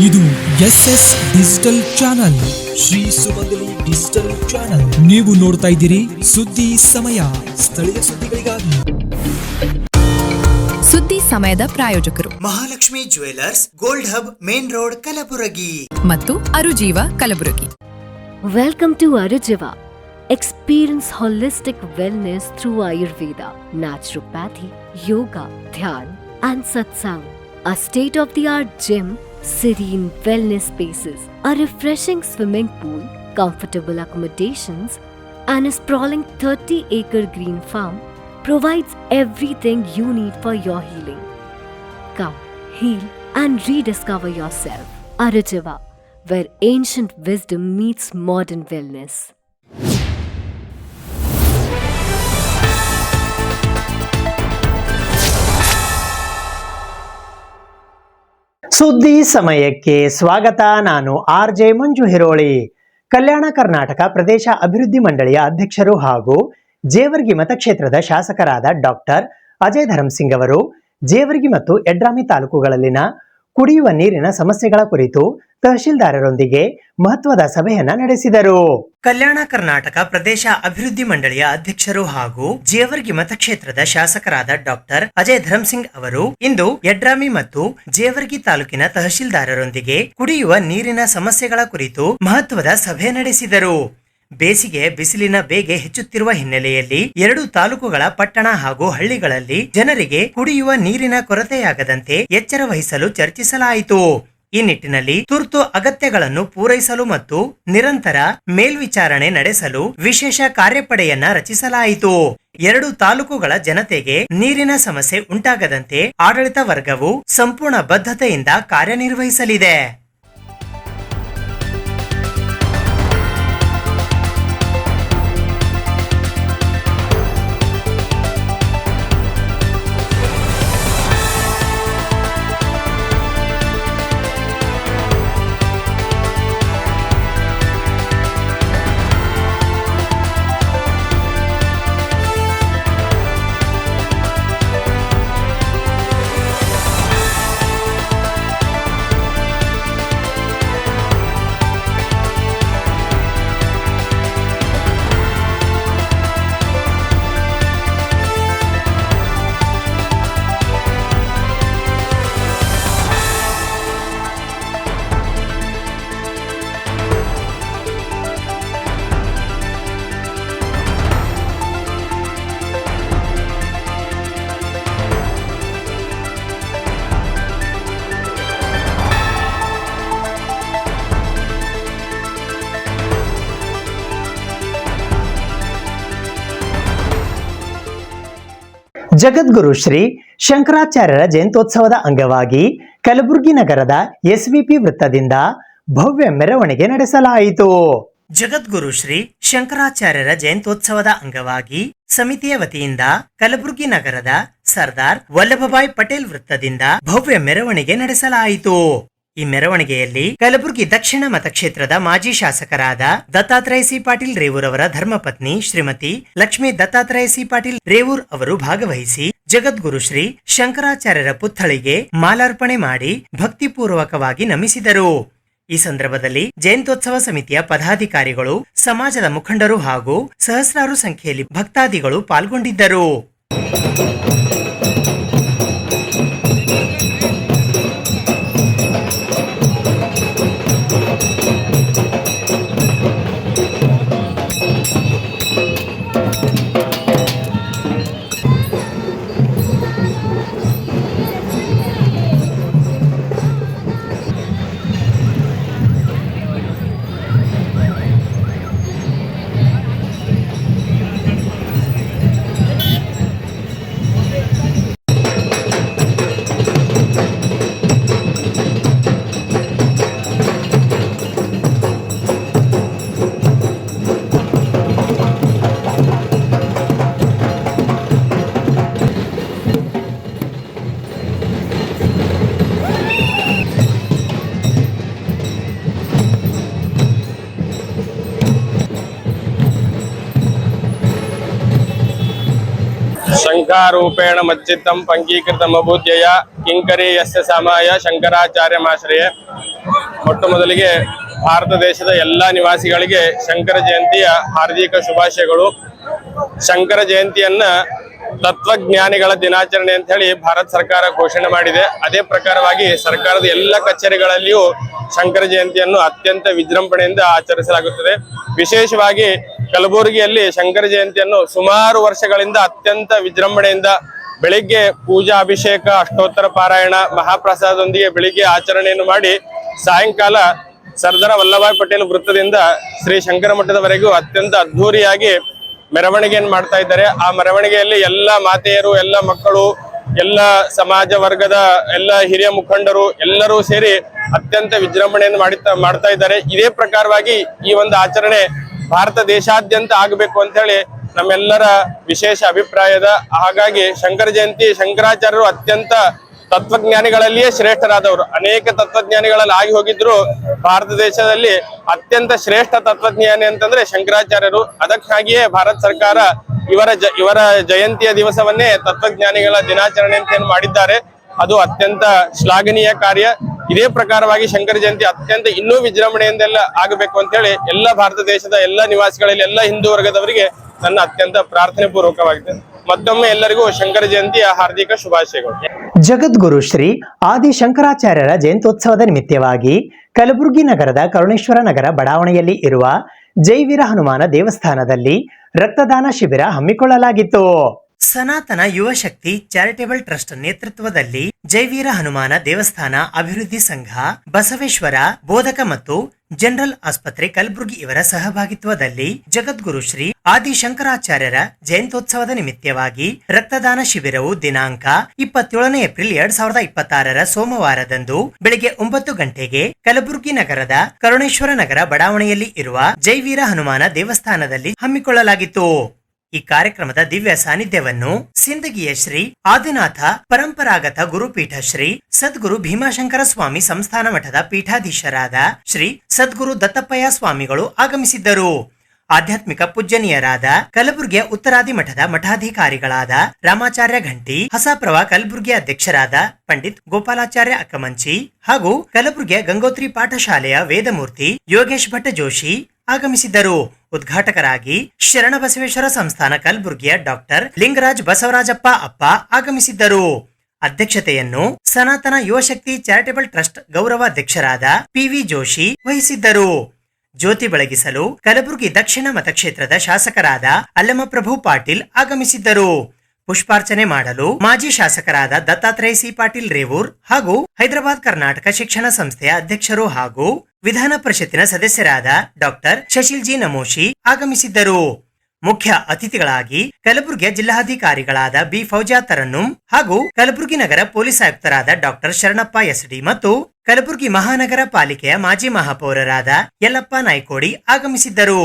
ಇದು SS digital channel, Shri ಸುಮಂಗಲಿ digital channel. ನೀವು ನೋಡ್ತಾ ಇದ್ದೀರಿ ಸುದ್ದಿ ಸಮಯ, ಸ್ಥಳೀಯ ಸುದ್ದಿಗಳಿಗಾಗಿ. ಸುದ್ದಿ ಸಮಯದ ಪ್ರಾಯೋಜಕರು Mahalakshmi jewellers, gold hub, main road, Kalaburagi ಮತ್ತು ಅರುಜೀವ Kalaburagi. Welcome to Arujiva. Experience holistic wellness through Ayurveda, naturopathy, yoga, dhyan and satsang. A state-of-the-art gym, serene wellness spaces, a refreshing swimming pool, comfortable accommodations and a sprawling 30-acre green farm provides everything you need for your healing. Come, heal and rediscover yourself. Arujiva, where ancient wisdom meets modern wellness. ಸುದ್ದಿ ಸಮಯಕ್ಕೆ ಸ್ವಾಗತ. ನಾನು RJ ಮಂಜು ಹಿರೋಳಿ. ಕಲ್ಯಾಣ ಕರ್ನಾಟಕ ಪ್ರದೇಶ ಅಭಿವೃದ್ಧಿ ಮಂಡಳಿಯ ಅಧ್ಯಕ್ಷರು ಹಾಗೂ ಜೇವರ್ಗಿ ಮತಕ್ಷೇತ್ರದ ಶಾಸಕರಾದ ಡಾಕ್ಟರ್ ಅಜಯ್ ಧರ್ಮಸಿಂಗ್ ಅವರು ಜೇವರ್ಗಿ ಮತ್ತು ಯಡ್ರಾಮಿ ತಾಲೂಕುಗಳಲ್ಲಿನ ಕುಡಿಯುವ ನೀರಿನ ಸಮಸ್ಯೆಗಳ ಕುರಿತು ತಹಶೀಲ್ದಾರರೊಂದಿಗೆ ಮಹತ್ವದ ಸಭೆಯನ್ನ ನಡೆಸಿದರು. ಕಲ್ಯಾಣ ಕರ್ನಾಟಕ ಪ್ರದೇಶ ಅಭಿವೃದ್ಧಿ ಮಂಡಳಿಯ ಅಧ್ಯಕ್ಷರು ಹಾಗೂ ಜೇವರ್ಗಿ ಮತಕ್ಷೇತ್ರದ ಶಾಸಕರಾದ ಡಾಕ್ಟರ್ ಅಜಯ್ ಧರ್ಮಸಿಂಗ್ ಅವರು ಇಂದು ಯಡ್ರಾಮಿ ಮತ್ತು ಜೇವರ್ಗಿ ತಾಲೂಕಿನ ತಹಶೀಲ್ದಾರರೊಂದಿಗೆ ಕುಡಿಯುವ ನೀರಿನ ಸಮಸ್ಯೆಗಳ ಕುರಿತು ಮಹತ್ವದ ಸಭೆ ನಡೆಸಿದರು. ಬೇಸಿಗೆ ಬಿಸಿಲಿನ ಬೇಗೆ ಹೆಚ್ಚುತ್ತಿರುವ ಹಿನ್ನೆಲೆಯಲ್ಲಿ ಎರಡು ತಾಲೂಕುಗಳ ಪಟ್ಟಣ ಹಾಗೂ ಹಳ್ಳಿಗಳಲ್ಲಿ ಜನರಿಗೆ ಕುಡಿಯುವ ನೀರಿನ ಕೊರತೆಯಾಗದಂತೆ ಎಚ್ಚರ ವಹಿಸಲು ಚರ್ಚಿಸಲಾಯಿತು. ಈ ನಿಟ್ಟಿನಲ್ಲಿ ತುರ್ತು ಅಗತ್ಯಗಳನ್ನು ಪೂರೈಸಲು ಮತ್ತು ನಿರಂತರ ಮೇಲ್ವಿಚಾರಣೆ ನಡೆಸಲು ವಿಶೇಷ ಕಾರ್ಯಪಡೆಯನ್ನ ರಚಿಸಲಾಯಿತು. ಎರಡು ತಾಲೂಕುಗಳ ಜನತೆಗೆ ನೀರಿನ ಸಮಸ್ಯೆ ಉಂಟಾಗದಂತೆ ಆಡಳಿತ ವರ್ಗವು ಸಂಪೂರ್ಣ ಬದ್ಧತೆಯಿಂದ ಕಾರ್ಯನಿರ್ವಹಿಸಲಿದೆ. ಜಗದ್ಗುರು ಶ್ರೀ ಶಂಕರಾಚಾರ್ಯರ ಜಯಂತ್ಯೋತ್ಸವದ ಅಂಗವಾಗಿ ಕಲಬುರಗಿ ನಗರದ SVP ವೃತ್ತದಿಂದ ಭವ್ಯ ಮೆರವಣಿಗೆ ನಡೆಸಲಾಯಿತು. ಜಗದ್ಗುರು ಶ್ರೀ ಶಂಕರಾಚಾರ್ಯರ ಜಯಂತ್ಯೋತ್ಸವದ ಅಂಗವಾಗಿ ಸಮಿತಿಯ ವತಿಯಿಂದ ಕಲಬುರಗಿ ನಗರದ ಸರ್ದಾರ್ ವಲ್ಲಭಭಾಯ್ ಪಟೇಲ್ ವೃತ್ತದಿಂದ ಭವ್ಯ ಮೆರವಣಿಗೆ ನಡೆಸಲಾಯಿತು. ಈ ಮೆರವಣಿಗೆಯಲ್ಲಿ ಕಲಬುರಗಿ ದಕ್ಷಿಣ ಮತಕ್ಷೇತ್ರದ ಮಾಜಿ ಶಾಸಕರಾದ ದತ್ತಾತ್ರೇಯ ಸಿ ಪಾಟೀಲ್ ರೇವೂರ್ ಅವರ ಧರ್ಮಪತ್ನಿ ಶ್ರೀಮತಿ ಲಕ್ಷ್ಮೀ ದತ್ತಾತ್ರೇಯ ಸಿ ಪಾಟೀಲ್ ರೇವೂರ್ ಅವರು ಭಾಗವಹಿಸಿ ಜಗದ್ಗುರು ಶ್ರೀ ಶಂಕರಾಚಾರ್ಯರ ಪುತ್ಥಳಿಗೆ ಮಾಲಾರ್ಪಣೆ ಮಾಡಿ ಭಕ್ತಿಪೂರ್ವಕವಾಗಿ ನಮಿಸಿದರು. ಈ ಸಂದರ್ಭದಲ್ಲಿ ಜಯಂತ್ಯೋತ್ಸವ ಸಮಿತಿಯ ಪದಾಧಿಕಾರಿಗಳು, ಸಮಾಜದ ಮುಖಂಡರು ಹಾಗೂ ಸಹಸ್ರಾರು ಸಂಖ್ಯೆಯಲ್ಲಿ ಭಕ್ತಾದಿಗಳು ಪಾಲ್ಗೊಂಡಿದ್ದರು. ಶಂಖಾರೂಪೇಣ ಮಚ್ಚಿತ್ತಂ ಪಂಕೀಕೃತಮಭೂತ್ಯಯ ಕಿಂಕರಿ ಯಸ್ಯ ಸಮಾಯ ಶಂಕರಾಚಾರ್ಯಮಾಶ್ರಯ. ಮೊಟ್ಟ ಮೊದಲಿಗೆ ಭಾರತ ದೇಶದ ಎಲ್ಲ ನಿವಾಸಿಗಳಿಗೆ ಶಂಕರ ಜಯಂತಿಯ ಹಾರ್ದಿಕ ಶುಭಾಶಯಗಳು. ಶಂಕರ ಜಯಂತಿಯನ್ನ ತತ್ವಜ್ಞಾನಿಗಳ ದಿನಾಚರಣೆ ಅಂತ ಹೇಳಿ ಭಾರತ ಸರ್ಕಾರ ಘೋಷಣೆ ಮಾಡಿದೆ. ಅದೇ ಪ್ರಕಾರವಾಗಿ ಸರ್ಕಾರದ ಎಲ್ಲ ಕಚೇರಿಗಳಲ್ಲಿಯೂ ಶಂಕರ ಜಯಂತಿಯನ್ನು ಅತ್ಯಂತ ವಿಜೃಂಭಣೆಯಿಂದ ಆಚರಿಸಲಾಗುತ್ತದೆ. ವಿಶೇಷವಾಗಿ ಕಲಬುರಗಿಯಲ್ಲಿ ಶಂಕರ ಜಯಂತಿಯನ್ನು ಸುಮಾರು ವರ್ಷಗಳಿಂದ ಅತ್ಯಂತ ವಿಜೃಂಭಣೆಯಿಂದ ಬೆಳಿಗ್ಗೆ ಪೂಜಾ ಅಭಿಷೇಕ, ಅಷ್ಟೋತ್ತರ ಪಾರಾಯಣ, ಮಹಾಪ್ರಸಾದದೊಂದಿಗೆ ಬೆಳಿಗ್ಗೆ ಆಚರಣೆಯನ್ನು ಮಾಡಿ ಸಾಯಂಕಾಲ ಸರ್ದಾರ್ ವಲ್ಲಭಾಯ್ ಪಟೇಲ್ ವೃತ್ತದಿಂದ ಶ್ರೀ ಶಂಕರ ಮಠದವರೆಗೂ ಅತ್ಯಂತ ಅದ್ಧೂರಿಯಾಗಿ ಮೆರವಣಿಗೆಯನ್ನು ಮಾಡ್ತಾ ಇದ್ದಾರೆ. ಆ ಮೆರವಣಿಗೆಯಲ್ಲಿ ಎಲ್ಲ ಮಾತೆಯರು, ಎಲ್ಲ ಮಕ್ಕಳು, ಎಲ್ಲ ಸಮಾಜ ವರ್ಗದ ಎಲ್ಲ ಹಿರಿಯ ಮುಖಂಡರು ಎಲ್ಲರೂ ಸೇರಿ ಅತ್ಯಂತ ವಿಜೃಂಭಣೆಯನ್ನು ಮಾಡ್ತಾ ಇದ್ದಾರೆ. ಇದೇ ಪ್ರಕಾರವಾಗಿ ಈ ಒಂದು ಆಚರಣೆ ಭಾರತ ದೇಶಾದ್ಯಂತ ಆಗಬೇಕು ಅಂತ ಹೇಳಿ ನಮ್ಮೆಲ್ಲರ ವಿಶೇಷ ಅಭಿಪ್ರಾಯದ. ಹಾಗಾಗಿ ಶಂಕರ ಜಯಂತಿ, ಶಂಕರಾಚಾರ್ಯರು ಅತ್ಯಂತ ತತ್ವಜ್ಞಾನಿಗಳಲ್ಲಿಯೇ ಶ್ರೇಷ್ಠರಾದವರು. ಅನೇಕ ತತ್ವಜ್ಞಾನಿಗಳಲ್ಲಿ ಆಗಿ ಹೋಗಿದ್ರು. ಭಾರತ ದೇಶದಲ್ಲಿ ಅತ್ಯಂತ ಶ್ರೇಷ್ಠ ತತ್ವಜ್ಞಾನಿ ಅಂತಂದ್ರೆ ಶಂಕರಾಚಾರ್ಯರು. ಅದಕ್ಕಾಗಿಯೇ ಭಾರತ ಸರ್ಕಾರ ಇವರ ಜಯಂತಿಯ ದಿವಸವನ್ನೇ ತತ್ವಜ್ಞಾನಿಗಳ ದಿನಾಚರಣೆ ಅಂತ ಮಾಡಿದ್ದಾರೆ. ಅದು ಅತ್ಯಂತ ಶ್ಲಾಘನೀಯ ಕಾರ್ಯ. ಇದೇ ಪ್ರಕಾರವಾಗಿ ಶಂಕರ ಜಯಂತಿ ಅತ್ಯಂತ ಇನ್ನೂ ವಿಜೃಂಭಣೆಯಿಂದೆಲ್ಲ ಆಗಬೇಕು ಅಂತ ಹೇಳಿ ಎಲ್ಲ ಭಾರತ ದೇಶದ ಎಲ್ಲ ನಿವಾಸಿಗಳಲ್ಲಿ, ಎಲ್ಲ ಹಿಂದೂ ವರ್ಗದವರಿಗೆ ನನ್ನ ಅತ್ಯಂತ ಪ್ರಾರ್ಥನೆ ಪೂರ್ವಕವಾಗಿದೆ. ಮತ್ತೊಮ್ಮೆ ಎಲ್ಲರಿಗೂ ಶಂಕರ ಜಯಂತಿಯ ಹಾರ್ದಿಕ ಶುಭಾಶಯಗಳು. ಜಗದ್ಗುರು ಶ್ರೀ ಆದಿ ಶಂಕರಾಚಾರ್ಯರ ಜಯಂತ್ಯೋತ್ಸವದ ನಿಮಿತ್ತವಾಗಿ ಕಲಬುರಗಿ ನಗರದ ಕರುಣೇಶ್ವರ ನಗರ ಬಡಾವಣೆಯಲ್ಲಿ ಇರುವ ಜೈವೀರ ಹನುಮಾನ ದೇವಸ್ಥಾನದಲ್ಲಿ ರಕ್ತದಾನ ಶಿಬಿರ ಹಮ್ಮಿಕೊಳ್ಳಲಾಗಿತ್ತು. ಸನಾತನ ಯುವ ಶಕ್ತಿ ಚಾರಿಟೇಬಲ್ ಟ್ರಸ್ಟ್ ನೇತೃತ್ವದಲ್ಲಿ ಜೈವೀರ ಹನುಮಾನ ದೇವಸ್ಥಾನ ಅಭಿವೃದ್ಧಿ ಸಂಘ, ಬಸವೇಶ್ವರ ಬೋಧಕ ಮತ್ತು ಜನರಲ್ ಆಸ್ಪತ್ರೆ ಕಲಬುರಗಿ ಇವರ ಸಹಭಾಗಿತ್ವದಲ್ಲಿ ಜಗದ್ಗುರು ಶ್ರೀ ಆದಿ ಶಂಕರಾಚಾರ್ಯರ ಜಯಂತ್ಯೋತ್ಸವದ ನಿಮಿತ್ತವಾಗಿ ರಕ್ತದಾನ ಶಿಬಿರವು ದಿನಾಂಕ 27 ಏಪ್ರಿಲ್ 2026 ಸೋಮವಾರದಂದು ಬೆಳಿಗ್ಗೆ 9 ಗಂಟೆಗೆ ಕಲಬುರಗಿ ನಗರದ ಕರುಣೇಶ್ವರ ನಗರ ಬಡಾವಣೆಯಲ್ಲಿ ಇರುವ ಜೈವೀರ ಹನುಮಾನ ದೇವಸ್ಥಾನದಲ್ಲಿ ಹಮ್ಮಿಕೊಳ್ಳಲಾಗಿತ್ತು. ಈ ಕಾರ್ಯಕ್ರಮದ ದಿವ್ಯ ಸಾನ್ನಿಧ್ಯವನ್ನು ಸಿಂದಗಿಯ ಶ್ರೀ ಆದಿನಾಥ ಪರಂಪರಾಗತ ಗುರುಪೀಠ ಶ್ರೀ ಸದ್ಗುರು ಭೀಮಾಶಂಕರ ಸ್ವಾಮಿ ಸಂಸ್ಥಾನ ಮಠದ ಪೀಠಾಧೀಶರಾದ ಶ್ರೀ ಸದ್ಗುರು ದತ್ತಪ್ಪಯ್ಯ ಸ್ವಾಮಿಗಳು ಆಗಮಿಸಿದ್ದರು. ಆಧ್ಯಾತ್ಮಿಕ ಪೂಜ್ಯನೀಯರಾದ ಕಲಬುರಗಿಯ ಉತ್ತರಾದಿ ಮಠದ ಮಠಾಧಿಕಾರಿಗಳಾದ ರಾಮಾಚಾರ್ಯ ಘಂಟಿ, ಹಸಾಪ್ರವ ಕಲಬುರಗಿಯ ಅಧ್ಯಕ್ಷರಾದ ಪಂಡಿತ್ ಗೋಪಾಲಾಚಾರ್ಯ ಅಕ್ಕಮಂಚಿ ಹಾಗೂ ಕಲಬುರಗಿಯ ಗಂಗೋತ್ರಿ ಪಾಠಶಾಲೆಯ ವೇದಮೂರ್ತಿ ಯೋಗೇಶ್ ಭಟ್ಟ ಜೋಶಿ ಆಗಮಿಸಿದ್ದರು. ಉದ್ಘಾಟಕರಾಗಿ ಶರಣಬಸವೇಶ್ವರ ಸಂಸ್ಥಾನ ಕಲಬುರಗಿಯ ಡಾಕ್ಟರ್ ಲಿಂಗರಾಜ್ ಬಸವರಾಜಪ್ಪ ಅಪ್ಪ ಆಗಮಿಸಿದ್ದರು. ಅಧ್ಯಕ್ಷತೆಯನ್ನು ಸನಾತನ ಯುವಶಕ್ತಿ ಚಾರಿಟೇಬಲ್ ಟ್ರಸ್ಟ್ ಗೌರವ ಅಧ್ಯಕ್ಷರಾದ ಪಿವಿ ಜೋಶಿ ವಹಿಸಿದ್ದರು. ಜ್ಯೋತಿ ಬೆಳಗಿಸಲು ಕಲಬುರಗಿ ದಕ್ಷಿಣ ಮತಕ್ಷೇತ್ರದ ಶಾಸಕರಾದ ಅಲ್ಲಮಪ್ರಭು ಪಾಟೀಲ್ ಆಗಮಿಸಿದ್ದರು. ಪುಷ್ಪಾರ್ಚನೆ ಮಾಡಲು ಮಾಜಿ ಶಾಸಕರಾದ ದತ್ತಾತ್ರೇಯ ಸಿ ಪಾಟೀಲ್ ರೇವೂರ್ ಹಾಗೂ ಹೈದರಾಬಾದ್ ಕರ್ನಾಟಕ ಶಿಕ್ಷಣ ಸಂಸ್ಥೆಯ ಅಧ್ಯಕ್ಷರು ಹಾಗೂ ವಿಧಾನ ಪರಿಷತ್ತಿನ ಸದಸ್ಯರಾದ ಡಾಕ್ಟರ್ ಶಶಿಲ್ ಜಿ ನಮೋಶಿ ಆಗಮಿಸಿದ್ದರು. ಮುಖ್ಯ ಅತಿಥಿಗಳಾಗಿ ಕಲಬುರಗಿಯ ಜಿಲ್ಲಾಧಿಕಾರಿಗಳಾದ ಬಿ ಫೌಜಾ ತರನ್ನುಂ ಹಾಗೂ ಕಲಬುರಗಿ ನಗರ ಪೊಲೀಸ್ ಆಯುಕ್ತರಾದ ಡಾಕ್ಟರ್ ಶರಣಪ್ಪ ಎಸ್ಡಿ ಮತ್ತು ಕಲಬುರಗಿ ಮಹಾನಗರ ಪಾಲಿಕೆಯ ಮಾಜಿ ಮಹಾಪೌರರಾದ ಯಲ್ಲಪ್ಪ ನಾಯ್ಕೋಡಿ ಆಗಮಿಸಿದ್ದರು.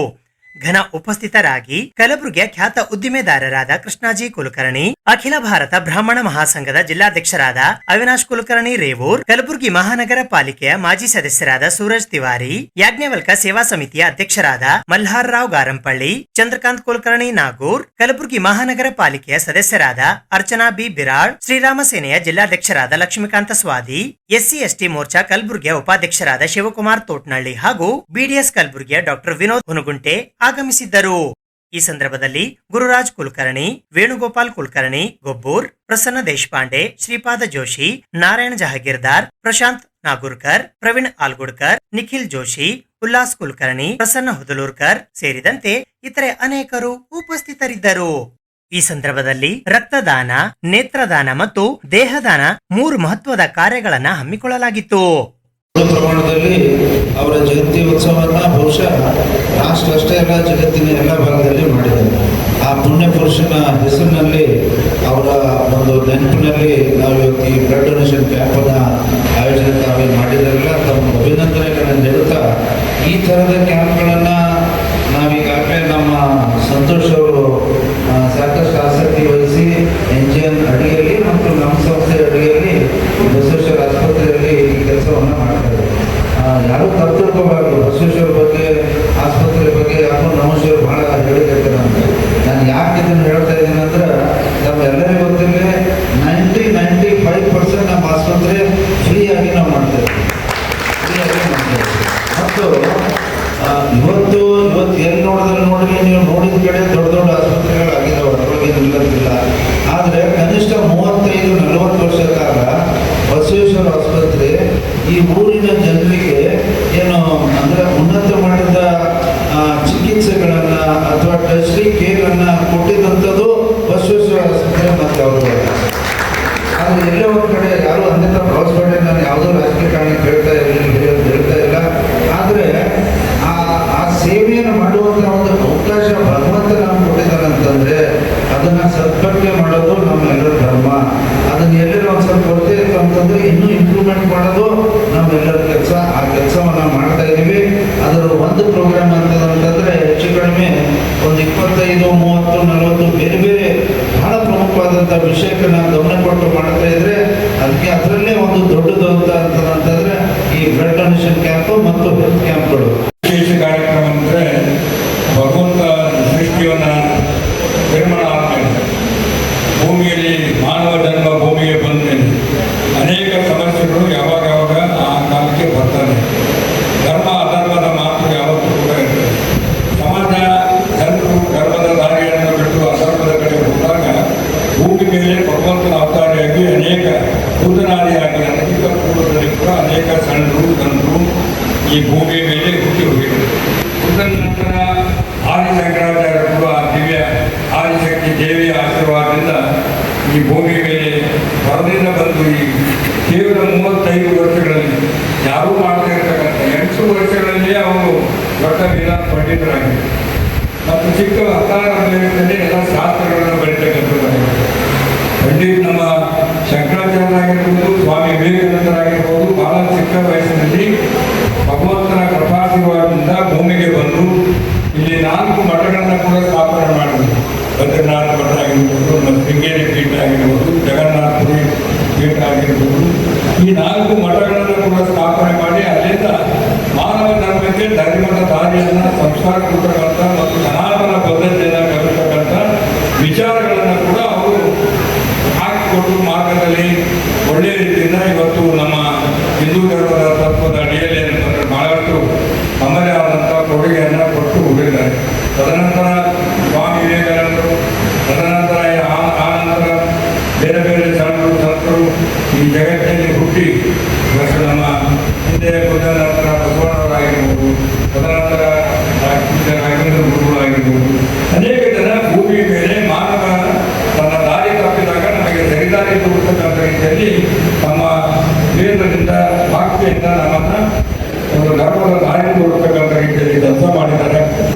ಘನ ಉಪಸ್ಥಿತರಾಗಿ ಕಲಬುರಗಿಯ ಖ್ಯಾತ ಉದ್ದಿಮೆದಾರರಾದ ಕೃಷ್ಣಾಜಿ ಕುಲಕರ್ಣಿ, ಅಖಿಲ ಭಾರತ ಬ್ರಾಹ್ಮಣ ಮಹಾಸಂಘದ ಜಿಲ್ಲಾಧ್ಯಕ್ಷರಾದ ಅವಿನಾಶ್ ಕುಲಕರ್ಣಿ ರೇವೂರ್, ಕಲಬುರಗಿ ಮಹಾನಗರ ಪಾಲಿಕೆಯ ಮಾಜಿ ಸದಸ್ಯರಾದ ಸೂರಜ್ ತಿವಾರಿ, ಯಾಜ್ಞವಲ್ಕ ಸೇವಾ ಸಮಿತಿಯ ಅಧ್ಯಕ್ಷರಾದ ಮಲ್ಹಾರ್ ರಾವ್ ಗಾರಂಪಳ್ಳಿ, ಚಂದ್ರಕಾಂತ್ ಕುಲಕರ್ಣಿ ನಾಗೂರ್, ಕಲಬುರಗಿ ಮಹಾನಗರ ಪಾಲಿಕೆಯ ಸದಸ್ಯರಾದ ಅರ್ಚನಾ ಬಿ ಬಿರಾಳ್, ಶ್ರೀರಾಮ ಸೇನೆಯ ಜಿಲ್ಲಾಧ್ಯಕ್ಷರಾದ ಲಕ್ಷ್ಮೀಕಾಂತ ಸ್ವಾದಿ, ಎಸ್ಸಿ ಎಸ್ಟಿ ಮೋರ್ಚಾ ಕಲಬುರಗಿಯ ಉಪಾಧ್ಯಕ್ಷರಾದ ಶಿವಕುಮಾರ್ ತೋಟ್ನಳ್ಳಿ ಹಾಗೂ ಬಿಡಿಎಸ್ ಕಲಬುರಗಿಯ ಡಾಕ್ಟರ್ ವಿನೋದ್ ಹುನಗುಂಟೆ ಆಗಮಿಸಿದ್ದರು. ಈ ಸಂದರ್ಭದಲ್ಲಿ ಗುರುರಾಜ್ ಕುಲಕರ್ಣಿ, ವೇಣುಗೋಪಾಲ್ ಕುಲಕರ್ಣಿ ಗೊಬ್ಬೂರ್, ಪ್ರಸನ್ನ ದೇಶಪಾಂಡೆ, ಶ್ರೀಪಾದ ಜೋಶಿ, ನಾರಾಯಣ್ ಜಹಗೀರ್ದಾರ್, ಪ್ರಶಾಂತ್ ನಾಗೂರ್ಕರ್, ಪ್ರವೀಣ್ ಆಲ್ಗುಡ್ಕರ್, ನಿಖಿಲ್ ಜೋಶಿ, ಉಲ್ಲಾಸ್ ಕುಲಕರ್ಣಿ, ಪ್ರಸನ್ನ ಹುದಲೂರ್ಕರ್ ಸೇರಿದಂತೆ ಇತರೆ ಅನೇಕರು ಉಪಸ್ಥಿತರಿದ್ದರು. ಈ ಸಂದರ್ಭದಲ್ಲಿ ರಕ್ತದಾನ, ನೇತ್ರದಾನ ಮತ್ತು ದೇಹದಾನ 3 ಮಹತ್ವದ ಕಾರ್ಯಗಳನ್ನ ಹಮ್ಮಿಕೊಳ್ಳಲಾಗಿತ್ತು. ಪ್ರಮಾಣದಲ್ಲಿ ಅವರ ಜಯಂತಿ ಉತ್ಸವವನ್ನು ಬಹುಶಃ ರಾಷ್ಟ್ರ ಅಷ್ಟೇ ಅಲ್ಲ, ಜಗತ್ತಿನ ಎಲ್ಲ ಭಾಗದಲ್ಲಿ ಮಾಡಿದ್ದಾರೆ. ಆ ಪುಣ್ಯ ಪುರುಷನ ಹೆಸರಿನಲ್ಲಿ, ಅವರ ಒಂದು ನೆನಪಿನಲ್ಲಿ ನಾವು ಇವತ್ತು ಈ ಬ್ಲಡ್ ಡೊನೇಷನ್ ಕ್ಯಾಂಪನ್ನು ಆಯೋಜನೆ ಮಾಡಿದಾರಲ್ಲ, ತಮ್ಮ ಅಭಿನಂದನೆಗಳನ್ನು ನೀಡುತ್ತಾ ಈ ಥರದ ಕ್ಯಾಂಪ್ಗಳನ್ನು ನಾವೀಗಾಗಲೇ ನಮ್ಮ ಸಂತೋಷ್ ಅವರು ಸಾಕಷ್ಟು ಆಸಕ್ತಿ ವಹಿಸಿ NGN ಅಡಿಯಲ್ಲಿ ಮತ್ತು ನಮ್ಮ ಸಂಸ್ಥೆ ಅಡಿಯಲ್ಲಿ ಬಸವೇಶ್ವರ ಆಸ್ಪತ್ರೆಯಲ್ಲಿ ಈ ಕೆಲಸವನ್ನು ಮಾಡ್ತಾರೆ. ಯಾರೂ ತಪ್ಪು ತಿಳ್ಕೋಬಾರ್ದು. ಬಸವೇಶ್ವರ ಬಗ್ಗೆ, ಆಸ್ಪತ್ರೆ ಬಗ್ಗೆ ಯಾಕೋ ನಮಸ್ಕಾರ ಭಾಳ ಹೇಳಿದ್ದಾರೆ ಅಂತ. ನಾನು ಯಾಕೆ ಇದನ್ನು ಹೇಳ್ತಾ ಇದ್ದೀನಿ ಅಂದ್ರೆ, ನಮ್ಮೆಲ್ಲರಿಗೂ ಗೊತ್ತಿಲ್ಲ 95% ನಮ್ಮ ಆಸ್ಪತ್ರೆ ಫ್ರೀಯಾಗಿ ನಾವು ಮಾಡ್ತೇವೆ. ಮತ್ತು ಇವತ್ತು ಎಲ್ಲಿ ನೋಡಿದ್ರೆ ನೀವು ನೋಡಿದ ಕಡೆ ದೊಡ್ಡ ದೊಡ್ಡ ಆಸ್ಪತ್ರೆಗಳಾಗಿದ್ದಾವೆ, ಅದರೊಳಗೆ ನಿಲ್ಲತ್ತಿಲ್ಲ. ಆದರೆ ಕನಿಷ್ಠ 35-40 ವರ್ಷ ಕಾಲ ಬಸವೇಶ್ವರ ಆಸ್ಪತ್ರೆ ಈ ಊರಿನ ಜನರಿಗೆ ಏನು ಅಂದರೆ ಉನ್ನತ ಮಟ್ಟದ ಚಿಕಿತ್ಸೆಗಳನ್ನು ಅಥವಾ ಟೆಸ್ಟಿ ಕೇರನ್ನು ಕೊಟ್ಟಿದ್ದಂಥದ್ದು ಬಸವೇಶ್ವರ ಆಸ್ಪತ್ರೆ ಮತ್ತು ಅವರು. ಆದರೆ ಎಲ್ಲೇ ಒಂದು ಕಡೆ ಯಾರು ಅನ್ಯತಾ ಭಾವಿಸ್ಬೇಡಿ, ನಾನು ಯಾವುದೋ ರಾಜಕೀಯ ಕಾರಣಕ್ಕೆ ಹೇಳ್ತಾ ಇಲ್ಲ. ಆದರೆ ಆ ಸೇವೆಯನ್ನು ಮಾಡುವಂಥ ಒಂದು ಅವಕಾಶ ಭಗವಂತ ನಮ್ಗೆ ಕೊಟ್ಟಿದ್ದಾನೆ ಅಂತಂದರೆ ಅದನ್ನು ಸದ್ಬಳಕೆ ಮಾಡೋದು ನಮ್ಮೆಲ್ಲರ ಧರ್ಮ. ಅದನ್ನು ಎಲ್ಲರೂ ಒಂದು ಸ್ವಲ್ಪ ಕೊರತೆ ಇತ್ತು ಅಂತಂದರೆ ಇನ್ನೂ ಇಂಪ್ರೂವ್ಮೆಂಟ್ ಮಾಡೋದು ನಮ್ಮೆಲ್ಲರ ಕೆಲಸ. ಆ ಕೆಲಸವನ್ನು ಮಾಡ್ತಾ ಇದ್ದೀವಿ. ಅದರ ಒಂದು ಪ್ರೋಗ್ರಾಮ್ ಅಂತಂದರೆ ಹೆಚ್ಚು ಕಡಿಮೆ ಒಂದು 25, 30, 40 ಬೇರೆ ಬೇರೆ ಬಹಳ ಪ್ರಮುಖವಾದಂಥ ವಿಷಯಕ್ಕೆ ನಾವು ಗಮನ ಕೊಟ್ಟು ಮಾಡ್ತಾ ಇದ್ರೆ ಅದರಲ್ಲೇ ಒಂದು ದೊಡ್ಡದು ಅಂತಂದ್ರೆ ಈ ಬ್ಲಡ್ ಡೊನೇಷನ್ ಕ್ಯಾಂಪು ಮತ್ತು ಹೆಲ್ತ್ ಕ್ಯಾಂಪ್ಗಳು. ವಿಶೇಷ ಕಾರ್ಯಕ್ರಮ ಅಂದರೆ ಭಗವಂತ ಸೃಷ್ಟಿಯನ್ನು ನಿರ್ಮಾಣ ಆದಮೇಲೆ ಭೂಮಿಯಲ್ಲಿ ಮಾನವ ಜನ್ಮ ಭೂಮಿಗೆ ಬಂದ ಮೇಲೆ ಅನೇಕ ಸಮಸ್ಯೆಗಳು ಯಾವಾಗ ಆ ಕಾಲಕ್ಕೆ ಬರ್ತಾನೆ. ಧರ್ಮ ಅಧರ್ಮದ ಮಾತು ಯಾವತ್ತೂ ಕೂಡ ಇರ್ತದೆ. ಸಮಾಜ ಜನರು ಧರ್ಮದ ದಾರಿಯನ್ನು ಬಿಟ್ಟು ಅಧರ್ಮದ ಕಡೆ ಹೋದಾಗ ಭೂಮಿ ಮೇಲೆ ಭಗವಂತನ ಅವತಾರಿಯಾಗಿ ಅನೇಕ ಭೂತನಾದಿಯಾಗಿ ಅನೇಕ ಪೂರ್ವದಲ್ಲಿ ಕೂಡ ಅನೇಕ ಸಣ್ಣರು ಗಂಧರು ಈ ಭೂಮಿಯ ಮೇಲೆ ಹುಟ್ಟಿ ಹೋಗಿದ್ದಾರೆ. ಹುಟ್ಟಿದ ನಂತರ ಆದಿಶಂಕರಾಚಾರ್ಯರು ಕೂಡ ದಿವ್ಯ ಆದಿಶಕ್ತಿ ದೇವಿಯ ಆಶೀರ್ವಾದದಿಂದ ಈ ಭೂಮಿಯ ಮೇಲೆ ಹೊರದಿಂದ ಬಂದು ಈ ಕೇವಲ 35 ವರ್ಷಗಳಲ್ಲಿ ಯಾರೂ ಮಾಡ್ತಾ ಇರ್ತಕ್ಕಂಥ 8 ವರ್ಷಗಳಲ್ಲಿಯೇ ಅವರು ದೊಡ್ಡ ವೇದಾಂತ ಪಂಡಿತರಾಗಿದ್ದಾರೆ. ಮತ್ತು ಚಿಕ್ಕ 16 ವರ್ಷದಲ್ಲಿ ಎಲ್ಲ ಶಾಸ್ತ್ರಗಳನ್ನು ಬರೀತಕ್ಕಂಥದ್ದಾಗಿದ್ದಾರೆ. ಪಂಡಿತ್ ನಮ್ಮ ಶಂಕರಾಚಾರ್ಯರಾಗಿರ್ಬೋದು, ಸ್ವಾಮಿ ವಿವೇಕಾನಂದರಾಗಿರ್ಬೋದು, ಬಹಳ ಚಿಕ್ಕ ವಯಸ್ಸಿನಲ್ಲಿ ಭಗವಂತನ ಕೃಪಾಶೀರ್ವಾದದಿಂದ ಭೂಮಿಗೆ ಬಂದು ಇಲ್ಲಿ 4 ಮಠಗಳನ್ನು ಕೂಡ ಸ್ಥಾಪನೆ ಮಾಡಿದರು. ಬದ್ರಿನಾಥ ಮಠ ಆಗಿರ್ಬೋದು, ಮತ್ತು ಶೃಂಗೇರಿ ಪೀಠ ಆಗಿರ್ಬೋದು, ಜಗನ್ನಾಥಪುರಿ ಪೀಠ ಆಗಿರ್ಬೋದು, ಈ 4 ಮಠಗಳನ್ನು ಕೂಡ ಸ್ಥಾಪನೆ ಮಾಡಿ ಅಲ್ಲಿಂದ ಮಾನವ ಧರ್ಮಕ್ಕೆ ಧರ್ಮದ ದಾರಿಯನ್ನು ಸಂಸ್ಕಾರ ಕೊಡ್ತಕ್ಕಂಥ ಮತ್ತು ಸನಾತನ ಪದ್ಧತಿಯನ್ನು ಕಲಿಸ್ತಕ್ಕಂಥ ವಿಚಾರಗಳನ್ನು ಕೂಡ ಅವರು ಹಾಕಿಕೊಟ್ಟು ಮಾರ್ಗದಲ್ಲಿ ಒಳ್ಳೆಯ ರೀತಿಯಿಂದ ಇವತ್ತು ನಮ್ಮ ಹಿಂದೂ ಧರ್ಮದ ತತ್ವದ ಅಡಿಯಲ್ಲಿ ಅಂತಂದರೆ ಬಹಳಷ್ಟು ತಮ್ಮದೇ ಆದಂಥ ಕೊಡುಗೆಯನ್ನು ಕೊಟ್ಟು ಹೋಗಿದ್ದಾರೆ. ತದನಂತರ ಸ್ವಾಮಿ ವಿವೇಕಾನಂದರು, ತದನಂತರ ಆನಂತರ ಬೇರೆ ಬೇರೆ ಸಂತರು ಈ ಜಗತ್ತಿನಲ್ಲಿ ಹುಟ್ಟಿ ನಮ್ಮ ಹಿಂದೆ ಬುದ್ಧ ನಂತರ ಬಸವಣ್ಣವರಾಗಿರ್ಬೋದು, ತದನಂತರ ರಾಘವೇಂದ್ರ ಗುರುಗಳಾಗಿರ್ಬೋದು, ಅನೇಕ ಜನ ಭೂಮಿಯ ಮೇಲೆ ಮಾನವ ತನ್ನ ದಾರಿ ತಪ್ಪಿದಾಗ ನಮಗೆ ಸರಿದಾರಿ ತೋರಿಸ್ತಕ್ಕಂಥ ರೀತಿಯಲ್ಲಿ ತಮ್ಮ ವೇದದಿಂದ ವಾಕ್ಯದಿಂದ ನಮ್ಮನ್ನು ಒಂದು ಧರ್ಮದ ದಾರಿ ತೋರಿಸ್ತಕ್ಕಂಥ ರೀತಿಯಲ್ಲಿ ಕೆಲಸ ಮಾಡಿದ್ದಾರೆ.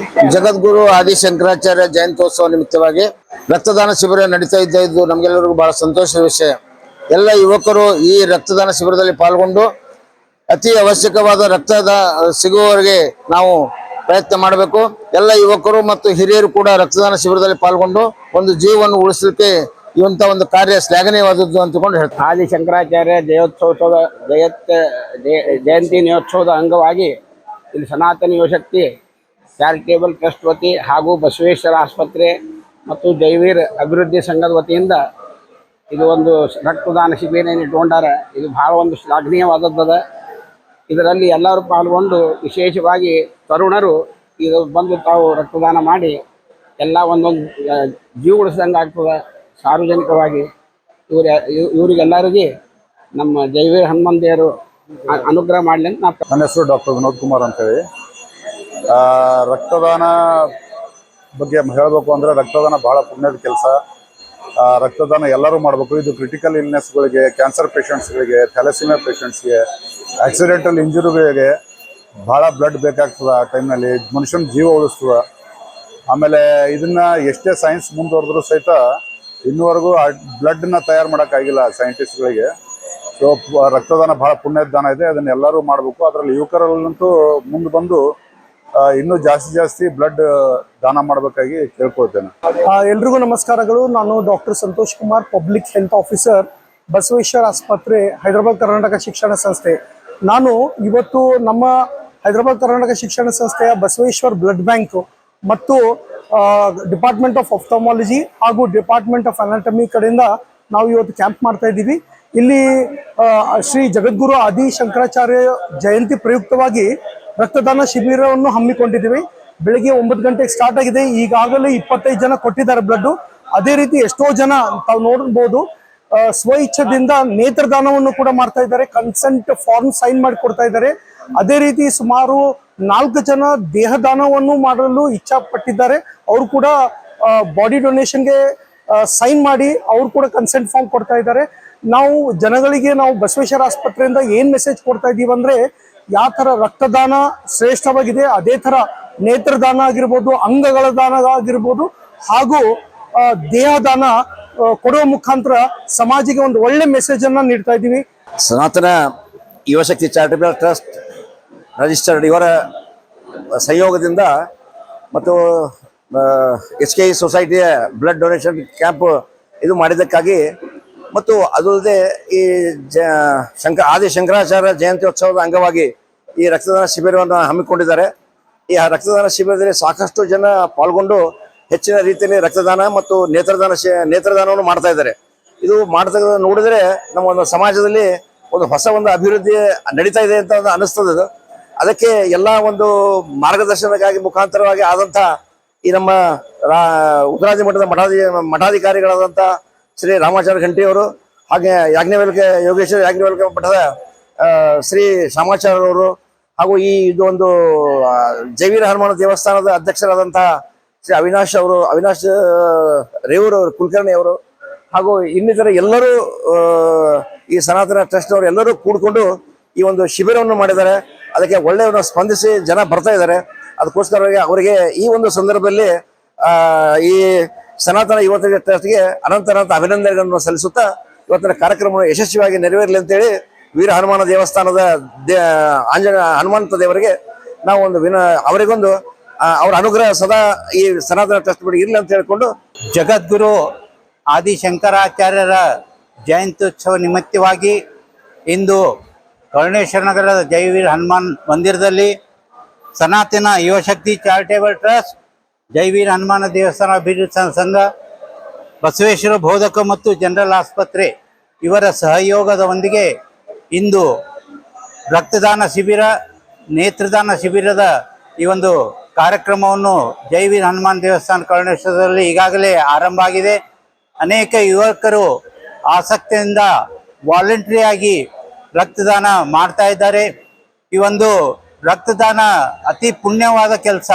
ಜಗದ್ಗುರು ಆದಿಶಂಕರಾಚಾರ್ಯ ಜಯಂತ್ಯೋತ್ಸವ ನಿಮಿತ್ತವಾಗಿ ರಕ್ತದಾನ ಶಿಬಿರ ನಡೀತಾ ಇದ್ದು ನಮಗೆಲ್ಲರಿಗೂ ಬಹಳ ಸಂತೋಷದ ವಿಷಯ. ಎಲ್ಲ ಯುವಕರು ಈ ರಕ್ತದಾನ ಶಿಬಿರದಲ್ಲಿ ಪಾಲ್ಗೊಂಡು ಅತಿ ಅವಶ್ಯಕವಾದ ರಕ್ತದ ಸಿಗುವವರೆಗೆ ನಾವು ಪ್ರಯತ್ನ ಮಾಡಬೇಕು. ಎಲ್ಲ ಯುವಕರು ಮತ್ತು ಹಿರಿಯರು ಕೂಡ ರಕ್ತದಾನ ಶಿಬಿರದಲ್ಲಿ ಪಾಲ್ಗೊಂಡು ಒಂದು ಜೀವವನ್ನು ಉಳಿಸಲಿಕ್ಕೆ ಇವಂತ ಒಂದು ಕಾರ್ಯ ಶ್ಲಾಘನೀಯವಾದದ್ದು ಅಂತಕೊಂಡು ಹೇಳ್ತಾರೆ. ಆದಿಶಂಕರಾಚಾರ್ಯ ಜಯಂತಿ ಮಹೋತ್ಸವದ ಅಂಗವಾಗಿ ಇಲ್ಲಿ ಸನಾತನ ಯುವಶಕ್ತಿ ಚಾರಿಟೇಬಲ್ ಟ್ರಸ್ಟ್ ವತಿ ಹಾಗೂ ಬಸವೇಶ್ವರ ಆಸ್ಪತ್ರೆ ಮತ್ತು ಜೈವೀರ್ ಅಭಿವೃದ್ಧಿ ಸಂಘದ ವತಿಯಿಂದ ಇದು ಒಂದು ರಕ್ತದಾನ ಶಿಬಿರ ಇಟ್ಕೊಂಡಾರ. ಇದು ಬಹಳ ಒಂದು ಶ್ಲಾಘನೀಯವಾದದ್ದು. ಇದರಲ್ಲಿ ಎಲ್ಲರೂ ಪಾಲ್ಗೊಂಡು ವಿಶೇಷವಾಗಿ ತರುಣರು ಇದು ಬಂದು ತಾವು ರಕ್ತದಾನ ಮಾಡಿ ಎಲ್ಲ ಒಂದೊಂದು ಜೀವ ಉಳಿಸ್ದಂಗೆ ಆಗ್ತದೆ. ಸಾರ್ವಜನಿಕವಾಗಿ ಇವರಿಗೆಲ್ಲರಿಗೆ ನಮ್ಮ ಜೈವೀರ್ ಹನುಮಂತ ದೇವರು ಅನುಗ್ರಹ ಮಾಡಲಿ ಅಂತ ನಾನು. ನನ್ನ ಹೆಸರು ಡಾಕ್ಟರ್ ವಿನೋದ್ ಕುಮಾರ್ ಅಂತೇಳಿ. ರಕ್ತದಾನ ಬಗ್ಗೆ ಹೇಳಬೇಕು ಅಂದರೆ ರಕ್ತದಾನ ಬಹಳ ಪುಣ್ಯದ ಕೆಲಸ. ರಕ್ತದಾನ ಎಲ್ಲರೂ ಮಾಡಬೇಕು. ಇದು ಕ್ರಿಟಿಕಲ್ ಇಲ್ನೆಸ್ಗಳಿಗೆ, ಕ್ಯಾನ್ಸರ್ ಪೇಷಂಟ್ಸ್ಗಳಿಗೆ, ಥ್ಯಾಲಸಿಮಿಯಾ ಪೇಷಂಟ್ಸ್ಗೆ, ಆಕ್ಸಿಡೆಂಟಲ್ ಇಂಜುರಿಗಳಿಗೆ ಭಾಳ ಬ್ಲಡ್ ಬೇಕಾಗ್ತದೆ. ಆ ಟೈಮ್ನಲ್ಲಿ ಮನುಷ್ಯನ ಜೀವ ಉಳಿಸ್ತದೆ. ಆಮೇಲೆ ಇದನ್ನು ಎಷ್ಟೇ ಸೈನ್ಸ್ ಮುಂದುವರೆದ್ರೂ ಸಹಿತ ಇನ್ನೂವರೆಗೂ ಆ ಬ್ಲಡ್ನ ತಯಾರು ಮಾಡೋಕ್ಕಾಗಿಲ್ಲ ಸೈಂಟಿಸ್ಟ್ಗಳಿಗೆ. ಸೊ ರಕ್ತದಾನ ಭಾಳ ಪುಣ್ಯದ ದಾನ ಇದೆ, ಅದನ್ನು ಎಲ್ಲರೂ ಮಾಡಬೇಕು. ಅದರಲ್ಲಿ ಯುವಕರಲ್ಲಂತೂ ಮುಂದೆ ಬಂದು ಇನ್ನೂ ಜಾಸ್ತಿ ಬ್ಲಡ್ ದಾನ ಮಾಡಬೇಕಾಗಿ ಕೇಳ್ಕೊಳ್ತೇನೆ. ಎಲ್ರಿಗೂ ನಮಸ್ಕಾರಗಳು. ನಾನು doctor Santosh Kumar, public health officer, Basaveshwara ಆಸ್ಪತ್ರೆ, ಹೈದರಾಬಾದ್ ಕರ್ನಾಟಕ ಶಿಕ್ಷಣ ಸಂಸ್ಥೆ. ನಾನು ಇವತ್ತು ನಮ್ಮ ಹೈದರಾಬಾದ್ ಕರ್ನಾಟಕ ಶಿಕ್ಷಣ ಸಂಸ್ಥೆಯ ಬಸವೇಶ್ವರ್ ಬ್ಲಡ್ ಬ್ಯಾಂಕ್ ಮತ್ತು ಡಿಪಾರ್ಟ್ಮೆಂಟ್ ಆಫ್ ಆಫ್ಥಾಮಾಲಜಿ ಹಾಗೂ ಡಿಪಾರ್ಟ್ಮೆಂಟ್ ಆಫ್ ಅನಾಟಮಿ ಕಡೆಯಿಂದ ನಾವು ಇವತ್ತು ಕ್ಯಾಂಪ್ ಮಾಡ್ತಾ ಇದ್ದೀವಿ. ಇಲ್ಲಿ ಶ್ರೀ ಜಗದ್ಗುರು ಆದಿ ಶಂಕರಾಚಾರ್ಯ ಜಯಂತಿ ಪ್ರಯುಕ್ತವಾಗಿ ರಕ್ತದಾನ ಶಿಬಿರವನ್ನು ಹಮ್ಮಿಕೊಂಡಿದ್ದೀವಿ. ಬೆಳಿಗ್ಗೆ 9 ಗಂಟೆಗೆ ಸ್ಟಾರ್ಟ್ ಆಗಿದೆ. ಈಗಾಗಲೇ 25 ಜನ ಕೊಟ್ಟಿದ್ದಾರೆ ಬ್ಲಡ್. ಅದೇ ರೀತಿ ಎಷ್ಟೋ ಜನ ತಾವು ನೋಡಬಹುದು ಸ್ವ ಇಚ್ಛದಿಂದ ನೇತ್ರದಾನವನ್ನು ಕೂಡ ಮಾಡ್ತಾ ಇದ್ದಾರೆ. ಕನ್ಸೆಂಟ್ ಫಾರ್ಮ್ ಸೈನ್ ಮಾಡಿ ಕೊಡ್ತಾ ಇದ್ದಾರೆ. ಅದೇ ರೀತಿ ಸುಮಾರು 4 ಜನ ದೇಹದಾನವನ್ನು ಮಾಡಲು ಇಚ್ಛಾ ಪಟ್ಟಿದ್ದಾರೆ. ಅವರು ಕೂಡ ಬಾಡಿ ಡೊನೇಷನ್ಗೆ ಸೈನ್ ಮಾಡಿ ಅವರು ಕೂಡ ಕನ್ಸೆಂಟ್ ಫಾರ್ಮ್ ಕೊಡ್ತಾ ಇದ್ದಾರೆ. ನಾವು ಜನಗಳಿಗೆ ನಾವು ಬಸವೇಶ್ವರ ಆಸ್ಪತ್ರೆಯಿಂದ ಏನ್ ಮೆಸೇಜ್ ಕೊಡ್ತಾ ಇದೀವಿ ಅಂದ್ರೆ, ಯಾವ ತರ ರಕ್ತದಾನ ಶ್ರೇಷ್ಠವಾಗಿದೆ ಅದೇ ತರ ನೇತ್ರದಾನ ಆಗಿರ್ಬೋದು, ಅಂಗಗಳ ದಾನ ಆಗಿರ್ಬೋದು, ಹಾಗೂ ದೇಹದಾನ ಕೊಡುವ ಮುಖಾಂತರ ಸಮಾಜಿಗೆ ಒಂದು ಒಳ್ಳೆ ಮೆಸೇಜ್ ಅನ್ನ ನೀಡ್ತಾ ಇದ್ದೀವಿ. ಸನಾತನ ಯುವಶಕ್ತಿ ಚಾರಿಟಬಲ್ ಟ್ರಸ್ಟ್ ರಿಜಿಸ್ಟರ್ಡ್ ಇವರ ಸಹಯೋಗದಿಂದ ಮತ್ತು HKE ಸೊಸೈಟಿಯ ಬ್ಲಡ್ ಡೊನೇಷನ್ ಕ್ಯಾಂಪ್ ಇದು ಮಾಡಿದ್ದಕ್ಕಾಗಿ ಮತ್ತು ಅದಲ್ಲದೆ ಈ ಆದಿ ಶಂಕರಾಚಾರ್ಯ ಜಯಂತ್ಯೋತ್ಸವದ ಅಂಗವಾಗಿ ಈ ರಕ್ತದಾನ ಶಿಬಿರವನ್ನು ಹಮ್ಮಿಕೊಂಡಿದ್ದಾರೆ. ಈ ರಕ್ತದಾನ ಶಿಬಿರದಲ್ಲಿ ಸಾಕಷ್ಟು ಜನ ಪಾಲ್ಗೊಂಡು ಹೆಚ್ಚಿನ ರೀತಿಯಲ್ಲಿ ರಕ್ತದಾನ ಮತ್ತು ನೇತ್ರದಾನವನ್ನು ಮಾಡ್ತಾ ಇದ್ದಾರೆ. ಇದು ಮಾಡ್ತಾ ನೋಡಿದ್ರೆ ನಮ್ಮ ಒಂದು ಸಮಾಜದಲ್ಲಿ ಒಂದು ಹೊಸ ಒಂದು ಅಭಿವೃದ್ಧಿ ನಡೀತಾ ಇದೆ ಅಂತ ಅನಿಸ್ತದೆ. ಅದಕ್ಕೆ ಎಲ್ಲ ಒಂದು ಮಾರ್ಗದರ್ಶನಕ್ಕಾಗಿ ಮುಖಾಂತರವಾಗಿ ಆದಂಥ ಈ ನಮ್ಮ ಉತ್ತರಾದಿ ಮಠದ ಮಠಾಧಿಕಾರಿಗಳಾದಂಥ ಶ್ರೀ ರಾಮಾಚಾರ್ಯ ಘಂಟಿಯವರು, ಹಾಗೆ ಯೋಗೇಶ್ವರ ಯಾಜ್ಞವಲ್ಕ್ಯ ಮಠದ ಶ್ರೀ ಶ್ಯಾಮಾಚಾರ್ಯವರು, ಹಾಗೂ ಇದು ಒಂದು ಜೈವೀರ ಹನುಮಾನ ದೇವಸ್ಥಾನದ ಅಧ್ಯಕ್ಷರಾದಂತಹ ಶ್ರೀ ಅವಿನಾಶ್ ರೇವೂರ್ ಅವರು, ಕುಲಕರ್ಣಿ ಅವರು, ಹಾಗೂ ಇನ್ನಿತರ ಎಲ್ಲರೂ ಈ ಸನಾತನ ಟ್ರಸ್ಟ್ ಅವರು ಎಲ್ಲರೂ ಕೂಡಿಕೊಂಡು ಈ ಒಂದು ಶಿಬಿರವನ್ನು ಮಾಡಿದ್ದಾರೆ. ಅದಕ್ಕೆ ಒಳ್ಳೆಯ ಸ್ಪಂದಿಸಿ ಜನ ಬರ್ತಾ ಇದ್ದಾರೆ. ಅದಕ್ಕೋಸ್ಕರವಾಗಿ ಅವರಿಗೆ ಈ ಒಂದು ಸಂದರ್ಭದಲ್ಲಿ ಈ ಸನಾತನ ಯುವಕ ಟ್ರಸ್ಟ್ಗೆ ಅನಂತ ಅಭಿನಂದನೆಗಳನ್ನು ಸಲ್ಲಿಸುತ್ತಾ ಇವತ್ತಿನ ಕಾರ್ಯಕ್ರಮವನ್ನು ಯಶಸ್ವಿಯಾಗಿ ನೆರವೇರಲಿ ಅಂತೇಳಿ ವೀರ ಹನುಮಾನ ದೇವಸ್ಥಾನದ ಹನುಮಂತ ದೇವರಿಗೆ ನಾವು ಒಂದು ಅವರಿಗೊಂದು ಅವರ ಅನುಗ್ರಹ ಸದಾ ಈ ಸನಾತನ ಟ್ರಸ್ಟ್ ಬಳಿ ಇರಲಿ ಅಂತ ಹೇಳಿಕೊಂಡು, ಜಗದ್ಗುರು ಆದಿಶಂಕರಾಚಾರ್ಯರ ಜಯಂತ್ಯುತ್ಸವ ನಿಮಿತ್ತವಾಗಿ ಇಂದು ಕರುಣೇಶ್ವರ ನಗರದ ಜೈವೀರ ಹನುಮಾನ್ ಮಂದಿರದಲ್ಲಿ ಸನಾತನ ಯುವಶಕ್ತಿ ಚಾರಿಟೇಬಲ್ ಟ್ರಸ್ಟ್, ಜೈವೀರ ಹನುಮಾನ ದೇವಸ್ಥಾನ ಅಭಿವೃದ್ಧಿ ಸಂಘ, ಬಸವೇಶ್ವರ ಬೋಧಕ ಮತ್ತು ಜನರಲ್ ಆಸ್ಪತ್ರೆ ಇವರ ಸಹಯೋಗದೊಂದಿಗೆ ಇಂದು ರಕ್ತದಾನ ಶಿಬಿರ, ನೇತ್ರದಾನ ಶಿಬಿರದ ಈ ಒಂದು ಕಾರ್ಯಕ್ರಮವನ್ನು ಜೈವೀರ ಹನುಮಾನ್ ದೇವಸ್ಥಾನ ಕರುಣೇಶ್ವರದಲ್ಲಿ ಈಗಾಗಲೇ ಆರಂಭ ಆಗಿದೆ. ಅನೇಕ ಯುವಕರು ಆಸಕ್ತಿಯಿಂದ ವಾಲಂಟ್ರಿಯಾಗಿ ರಕ್ತದಾನ ಮಾಡ್ತಾ ಇದ್ದಾರೆ. ಈ ಒಂದು ರಕ್ತದಾನ ಅತಿ ಪುಣ್ಯವಾದ ಕೆಲಸ,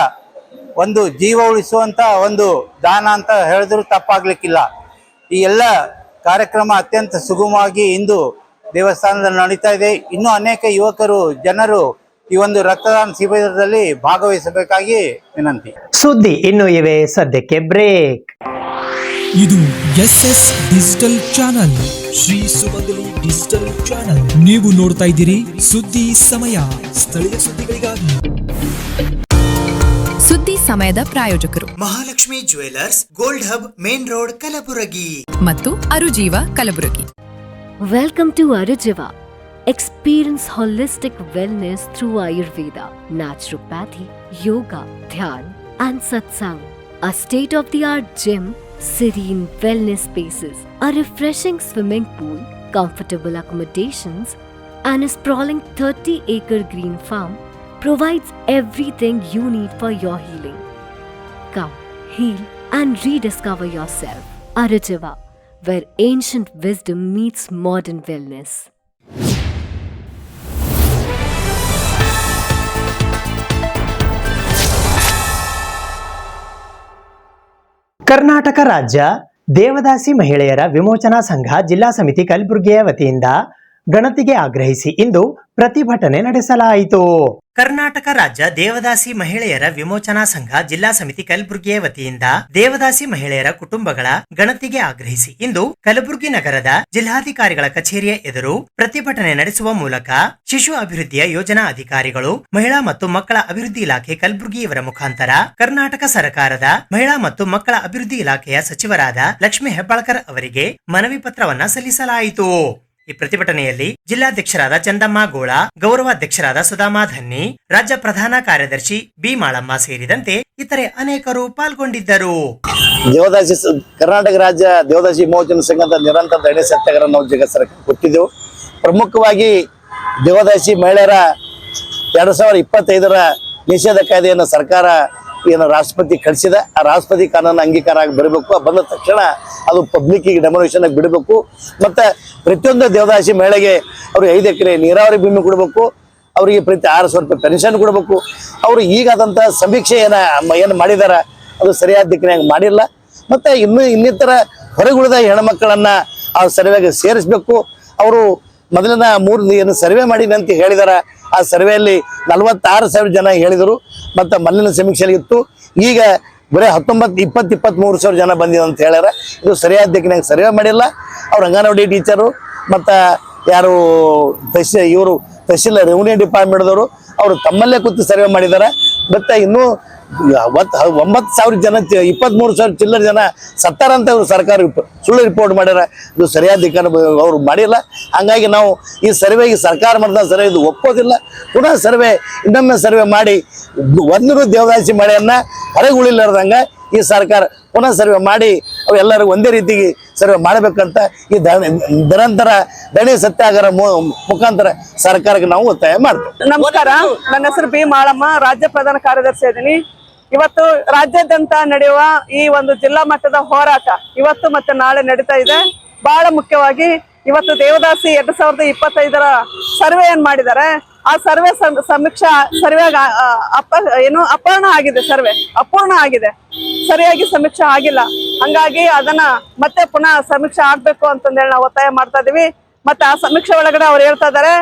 ಒಂದು ಜೀವ ಉಳಿಸುವಂಥ ಒಂದು ದಾನ ಅಂತ ಹೇಳಿದ್ರೂ ತಪ್ಪಾಗ್ಲಿಕ್ಕಿಲ್ಲ. ಈ ಎಲ್ಲ ಕಾರ್ಯಕ್ರಮ ಅತ್ಯಂತ ಸುಗಮವಾಗಿ ಇಂದು ದೇವಸ್ಥಾನದಲ್ಲಿ ನಡೀತಾ ಇದೆ. ಇನ್ನೂ ಅನೇಕ ಯುವಕರು ಜನರು ಈ ಒಂದು ರಕ್ತದಾನ ಶಿಬಿರದಲ್ಲಿ ಭಾಗವಹಿಸಬೇಕಾಗಿ ವಿನಂತಿ. ಸುದ್ದಿ ಇನ್ನು ಇವೆ, ಸದ್ಯಕ್ಕೆ ಬ್ರೇಕ್. ಇದು SS ಡಿಜಿಟಲ್ ಚಾನಲ್, ಶ್ರೀ ಸುಮಂಗಲಿ ಡಿಜಿಟಲ್ ಚಾನಲ್. ನೀವು ನೋಡ್ತಾ ಇದ್ದೀರಿ ಸುದ್ದಿ ಸಮಯ, ಸ್ಥಳೀಯ ಸುದ್ದಿಗಳಿಗಾಗಿ. ಸುದ್ದಿ ಸಮಯದ ಪ್ರಾಯೋಜಕರು Mahalakshmi jewellers, gold hub, main road, Kalaburagi ಮತ್ತು ಅರುಜೀವ Kalaburagi. Welcome to Arujiva. Experience holistic wellness through Ayurveda, naturopathy, yoga, dhyan, and satsang. A state-of-the-art gym, serene wellness spaces, a refreshing swimming pool, comfortable accommodations, and a sprawling 30-acre green farm provides everything you need for your healing. Come, heal, and rediscover yourself. Arujiva, where ancient wisdom meets modern wellness. Karnataka ರಾಜ್ಯ ದೇವದಾಸಿ ಮಹಿಳೆಯರ ವಿಮೋಚನಾ ಸಂಘ ಜಿಲ್ಲಾ ಸಮಿತಿ ಕಲಬುರಗಿಯ ವತಿಯಿಂದ ಗಣತಿಗೆ ಆಗ್ರಹಿಸಿ ಇಂದು ಪ್ರತಿಭಟನೆ ನಡೆಸಲಾಯಿತು. ಕರ್ನಾಟಕ ರಾಜ್ಯ ದೇವದಾಸಿ ಮಹಿಳೆಯರ ವಿಮೋಚನಾ ಸಂಘ ಜಿಲ್ಲಾ ಸಮಿತಿ ಕಲಬುರಗಿಯ ವತಿಯಿಂದ ದೇವದಾಸಿ ಮಹಿಳೆಯರ ಕುಟುಂಬಗಳ ಗಣತಿಗೆ ಆಗ್ರಹಿಸಿ ಇಂದು ಕಲಬುರಗಿ ನಗರದ ಜಿಲ್ಲಾಧಿಕಾರಿಗಳ ಕಚೇರಿಯ ಎದುರು ಪ್ರತಿಭಟನೆ ನಡೆಸುವ ಮೂಲಕ ಶಿಶು ಅಭಿವೃದ್ಧಿಯ ಯೋಜನಾ ಅಧಿಕಾರಿಗಳು, ಮಹಿಳಾ ಮತ್ತು ಮಕ್ಕಳ ಅಭಿವೃದ್ಧಿ ಇಲಾಖೆ ಕಲಬುರಗಿ ಇವರ ಮುಖಾಂತರ ಕರ್ನಾಟಕ ಸರ್ಕಾರದ ಮಹಿಳಾ ಮತ್ತು ಮಕ್ಕಳ ಅಭಿವೃದ್ಧಿ ಇಲಾಖೆಯ ಸಚಿವರಾದ ಲಕ್ಷ್ಮೀ ಹೆಬ್ಬಾಳ್ಕರ್ ಅವರಿಗೆ ಮನವಿ ಪತ್ರವನ್ನ ಸಲ್ಲಿಸಲಾಯಿತು. ಈ ಪ್ರತಿಭಟನೆಯಲ್ಲಿ ಜಿಲ್ಲಾಧ್ಯಕ್ಷರಾದ ಚಂದಮ್ಮ ಗೋಳ, ಗೌರವಾಧ್ಯಕ್ಷರಾದ ಸುಧಾಮಾ ಧನ್ನಿ, ರಾಜ್ಯ ಪ್ರಧಾನ ಕಾರ್ಯದರ್ಶಿ ಬಿ ಮಾಳಮ್ಮ ಸೇರಿದಂತೆ ಇತರೆ ಅನೇಕರು ಪಾಲ್ಗೊಂಡಿದ್ದರು. ದೇವದಾಸಿ ಕರ್ನಾಟಕ ರಾಜ್ಯ ದೇವದಾಸಿ ವಿಮೋಚನಾ ಸಂಘದ ನಿರಂತರ ಧರಣಿ ಸತ್ಯಾಗ್ರಹ ನಾವು ಜಗತ್ಸರಕ್ಕೆ ಕೊಟ್ಟಿದ್ದೆವು. ಪ್ರಮುಖವಾಗಿ ದೇವದಾಸಿ ಮಹಿಳೆಯರ 2025 ನಿಷೇಧ ಕಾಯ್ದೆಯನ್ನು ಸರ್ಕಾರ ಏನು ರಾಷ್ಟ್ರಪತಿ ಕಳಿಸಿದೆ, ಆ ರಾಷ್ಟ್ರಪತಿ ಕಾನೂನು ಅಂಗೀಕಾರ ಆಗಿ ಬರಬೇಕು. ಬಂದ ತಕ್ಷಣ ಅದು ಪಬ್ಲಿಕ್ಕಿಗೆ ಡೆಮೋನೇಷನ್ ಆಗಿ ಬಿಡಬೇಕು. ಮತ್ತು ಪ್ರತಿಯೊಂದು ದೇವದಾಸಿ ಮಹಿಳೆಗೆ ಅವರು 5 ಎಕರೆ ನೀರಾವರಿ ಭೂಮಿ ಕೊಡಬೇಕು. ಅವರಿಗೆ ಪ್ರತಿ 600 ರೂಪಾಯಿ ಪೆನ್ಷನ್ ಕೊಡಬೇಕು. ಅವರು ಈಗಾದಂಥ ಸಮೀಕ್ಷೆ ಏನು ಮಾಡಿದಾರ ಅದು ಸರಿಯಾದ ದಿಕ್ಕಿನಾಗ ಮಾಡಿಲ್ಲ. ಮತ್ತು ಇನ್ನಿತರ ಹೊರಗುಳಿದ ಹೆಣ್ಮಕ್ಕಳನ್ನು ಆ ಸರ್ವೆಗೆ ಸೇರಿಸಬೇಕು. ಅವರು ಮೊದಲಿನ 3 ಏನು ಸರ್ವೆ ಮಾಡಿದೆ ಅಂತ ಹೇಳಿದಾರೆ, ಆ ಸರ್ವೆಯಲ್ಲಿ 46,000 ಜನ ಹೇಳಿದರು. ಮತ್ತು ಮೊದಲಿನ ಸಮೀಕ್ಷೆಯಲ್ಲಿ ಇತ್ತು. ಈಗ ಬರೀ 23,000 ಜನ ಬಂದಿದೆ ಅಂತ ಹೇಳ್ಯಾರ. ಇದು ಸರಿಯಾದ ದಿಕ್ಕಿನಾಗ ಸರ್ವೆ ಮಾಡಿಲ್ಲ. ಅವ್ರು ಅಂಗನವಾಡಿ ಟೀಚರು ಮತ್ತು ಯಾರು ತಹಶೀಲ್ ರೆವಿನ್ಯೂ ಡಿಪಾರ್ಟ್ಮೆಂಟ್ದವರು ಅವರು ತಮ್ಮಲ್ಲೇ ಕೂತು ಸರ್ವೆ ಮಾಡಿದ್ದಾರೆ. ಮತ್ತು ಇನ್ನೂ 9,000 ಜನ 23,000 ಚಿಲ್ಲರ ಜನ ಸತ್ತಾರಂತ ಇವರು ಸರ್ಕಾರ ಸುಳ್ಳು ರಿಪೋರ್ಟ್ ಮಾಡ್ಯಾರ. ಇದು ಸರಿಯಾದ ದಿಕ್ಕನ್ನು ಅವರು ಮಾಡಿಲ್ಲ. ಹಂಗಾಗಿ ನಾವು ಈ ಸರ್ವೆಗೆ ಸರ್ಕಾರ ಮಾಡಿದ ಸರ್ವೆ ಇದು ಒಪ್ಪೋದಿಲ್ಲ. ಪುನಃ ಸರ್ವೆ ಇನ್ನೊಮ್ಮೆ ಸರ್ವೆ ಮಾಡಿ 100 ದೇವದಾಸಿ ಮಳೆಯನ್ನು ಹೊರಗುಳಿಲಾರ್ದಂಗೆ ಈ ಸರ್ಕಾರ ಪುನಃ ಸರ್ವೆ ಮಾಡಿ ಅವೆಲ್ಲರಿಗೂ ಒಂದೇ ರೀತಿಗೆ ಸರ್ವೆ ಮಾಡಬೇಕಂತ ಈ ನಿರಂತರ ಧರಣಿ ಸತ್ಯಾಗ್ರಹ ಮುಖಾಂತರ ಸರ್ಕಾರಕ್ಕೆ ನಾವು ಒತ್ತಾಯ ಮಾಡ್ತೇವೆ. ನಮಸ್ಕಾರ, ನನ್ನ ಹೆಸರು ಬಿ ಮಾಳಮ್ಮ, ರಾಜ್ಯ ಪ್ರಧಾನ ಕಾರ್ಯದರ್ಶಿ ಇದ್ದೀನಿ. ಇವತ್ತು ರಾಜ್ಯಾದ್ಯಂತ ನಡೆಯುವ ಈ ಒಂದು ಜಿಲ್ಲಾ ಮಟ್ಟದ ಹೋರಾಟ ಇವತ್ತು ಮತ್ತೆ ನಾಳೆ ನಡೀತಾ ಇದೆ. ಬಹಳ ಮುಖ್ಯವಾಗಿ ಇವತ್ತು ದೇವದಾಸಿ 2025 ಸರ್ವೆ ಏನ್ ಮಾಡಿದ್ದಾರೆ, ಆ ಸರ್ವೆ ಸಮೀಕ್ಷಾ ಸರ್ವೆ ಅಪೂರ್ಣ ಆಗಿದೆ. ಸರ್ವೆ ಅಪೂರ್ಣ ಆಗಿದೆ, ಸರಿಯಾಗಿ ಸಮೀಕ್ಷೆ ಆಗಿಲ್ಲ. ಹಂಗಾಗಿ ಅದನ್ನ ಮತ್ತೆ ಪುನಃ ಸಮೀಕ್ಷೆ ಆಗ್ಬೇಕು ಅಂತಂದೇಳಿ ನಾವು ಒತ್ತಾಯ ಮಾಡ್ತಾ ಇದೀವಿ. ಮತ್ತೆ ಆ ಸಮೀಕ್ಷೆ ಒಳಗಡೆ ಅವ್ರು ಹೇಳ್ತಾ ಇದಾರೆ